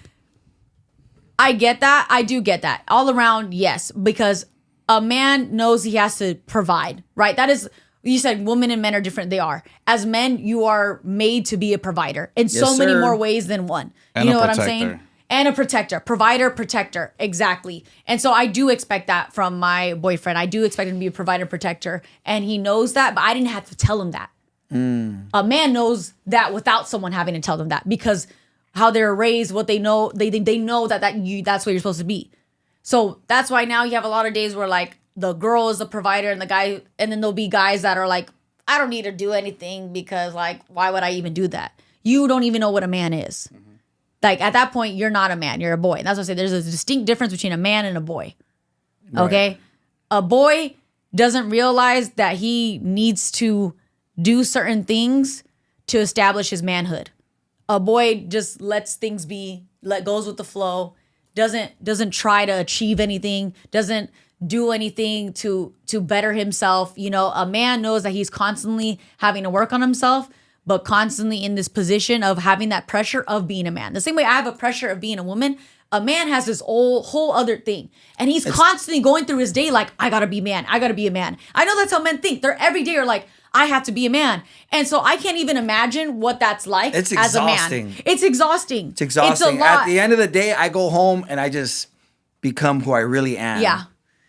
I get that. I do get that. All around, yes, because a man knows he has to provide, right? That is you said women and men are different. They are. As men, you are made to be a provider in so many sir. more ways than one. And you a know what I'm protector. saying? And a protector, provider, protector. Exactly. And so I do expect that from my boyfriend. I do expect him to be a provider, protector. And he knows that, but I didn't have to tell him that. A man knows that without someone having to tell them that, because how they're raised, what they know, they know that's what you're supposed to be. So that's why now you have a lot of days where like the girl is the provider and the guy, and then there'll be guys that are like, I don't need to do anything because like, why would I even do that? You don't even know what a man is. Like at that point, you're not a man, you're a boy. And that's what I say. There's a distinct difference between a man and a boy. Okay. A boy doesn't realize that he needs to do certain things to establish his manhood. A boy just lets things be, goes with the flow, doesn't try to achieve anything, doesn't do anything to better himself. You know, a man knows that he's constantly having to work on himself, but constantly in this position of having that pressure of being a man. The same way I have a pressure of being a woman, a man has this whole other thing. And he's constantly going through his day like, I gotta be a man. I gotta be a man. I know that's how men think. They're every day are like, I have to be a man. And so I can't even imagine what that's like It's as a exhausting. man. It's exhausting. It's exhausting. It's a lot. At the end of the day, I go home and I just become who I really am. Yeah.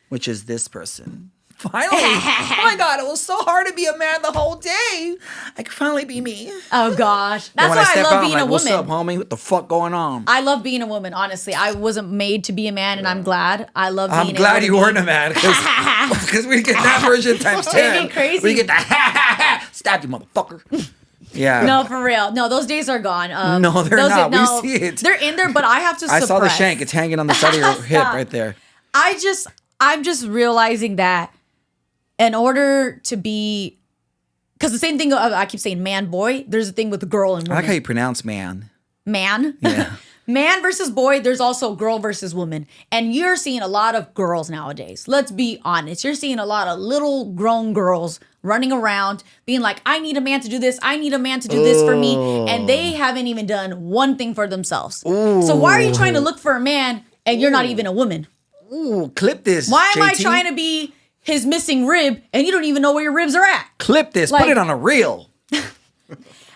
Which is this person. Finally. Oh my God, it was so hard to be a man the whole day. I could finally be me. Oh gosh. And That's when why I step love out, I'm being like, a what's woman. up, homie? What the fuck going on? I love being a woman, honestly. I wasn't made to be a man, and I'm glad. I love being I'm glad able to you be- weren't a man because we get that version times 10. Isn't it crazy? We get that stab you, motherfucker. Yeah. No, for real. No, those days are gone. No, they're those not. We no, see it. They're in there, but I have to I suppress. saw the shank. It's hanging on the side of your hip Stop. right there. I'm just realizing that in order to be, because the same thing I keep saying man, boy, there's a thing with girl and I like woman. how you pronounce man. Man. Yeah. Man versus boy, there's also girl versus woman. And you're seeing a lot of girls nowadays. Let's be honest. You're seeing a lot of little grown girls running around being like, I need a man to do this. I need a man to do this for me. And they haven't even done one thing for themselves. So why are you trying to look for a man and you're not even a woman? Ooh, clip this. Why am I JT. trying to be his missing rib and you don't even know where your ribs are at? Clip this. Like- Put it on a reel.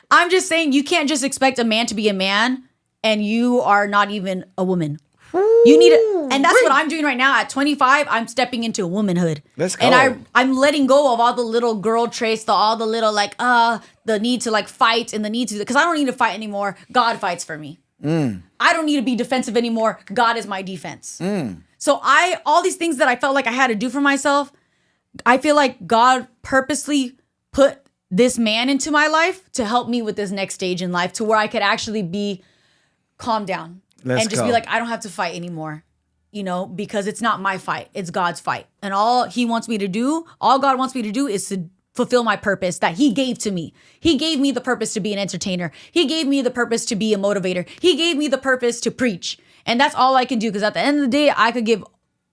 I'm just saying you can't just expect a man to be a man and you are not even a woman. You need to, and that's what I'm doing right now. At 25, I'm stepping into womanhood. Let's go. And I'm letting go of all the little girl traits, all the little like, the need to like fight and the need to, because I don't need to fight anymore. God fights for me. I don't need to be defensive anymore. God is my defense. So all these things that I felt like I had to do for myself, I feel like God purposely put this man into my life to help me with this next stage in life to where I could actually be calm down Let's and just go. be like, I don't have to fight anymore, you know, because it's not my fight. It's God's fight. And all God wants me to do is to fulfill my purpose that he gave to me. He gave me the purpose to be an entertainer. He gave me the purpose to be a motivator. He gave me the purpose to preach. And that's all I can do, because at the end of the day, I could give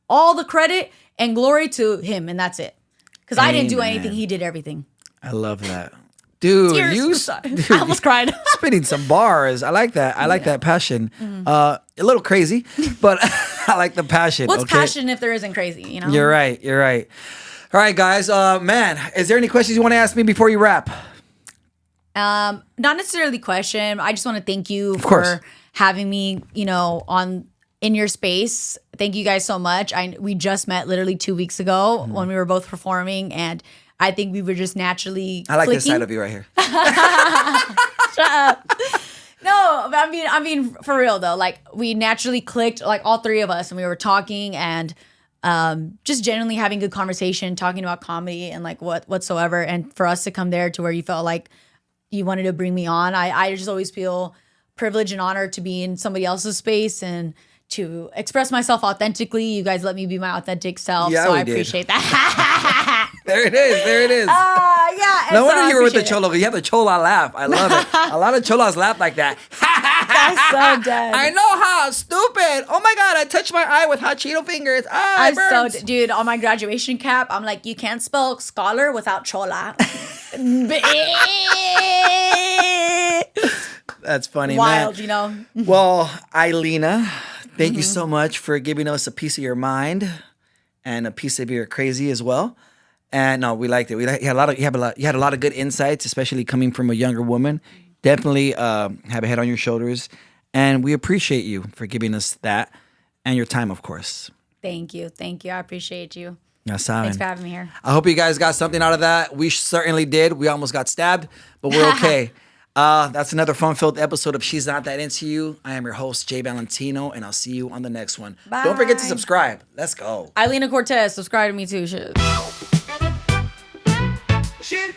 all the credit and glory to him, and that's it. Because I didn't do Amen. anything. He did everything. I love that. Dude, Tears. Sorry. I almost cried. spitting some bars. I like that. I like that passion. A little crazy, but I like the passion. What's okay? passion if there isn't crazy, you know? You're right. You're right. All right, guys. Man, is there any questions you want to ask me before you wrap? Not necessarily question. I just want to thank you course. for having me, you know, in your space. Thank you guys so much. We just met literally 2 weeks ago when we were both performing, and I think we were just naturally I like this clicking. side of you right here. No, but I mean, for real though, like we naturally clicked, like all three of us, and we were talking and just genuinely having good conversation, talking about comedy and like whatsoever. And for us to come there to where you felt like you wanted to bring me on, I just always feel privileged and honored to be in somebody else's space and to express myself authentically. You guys let me be my authentic self, Yeah, so we I did. appreciate that. There it is. There it is. Yeah. and No so wonder I you were with the appreciate it. cholo. You have the chola laugh. I love it. A lot of cholas laugh like that. That's so dead. I know how stupid. Oh my God, I touched my eye with hot Cheeto fingers. Ah, it I'm burns. dude, on my graduation cap, I'm like, you can't spell scholar without chola. That's funny, Wild, man. you know? Well, Ilina, thank you Mm-hmm. so much for giving us a piece of your mind and a piece of your crazy as well. And no, we liked it. You had a lot of good insights, especially coming from a younger woman. Definitely have a head on your shoulders, and we appreciate you for giving us that and your time, of course. Thank you. I appreciate you. Ya Thanks saben. for having me here. I hope you guys got something out of that. We certainly did. We almost got stabbed, but we're okay. That's another fun-filled episode of She's Not That Into You. I am your host, Jay Valentino, and I'll see you on the next one. Don't forget to Bye. subscribe. Let's go. Ilina Cortez, subscribe to me too. Shit. She's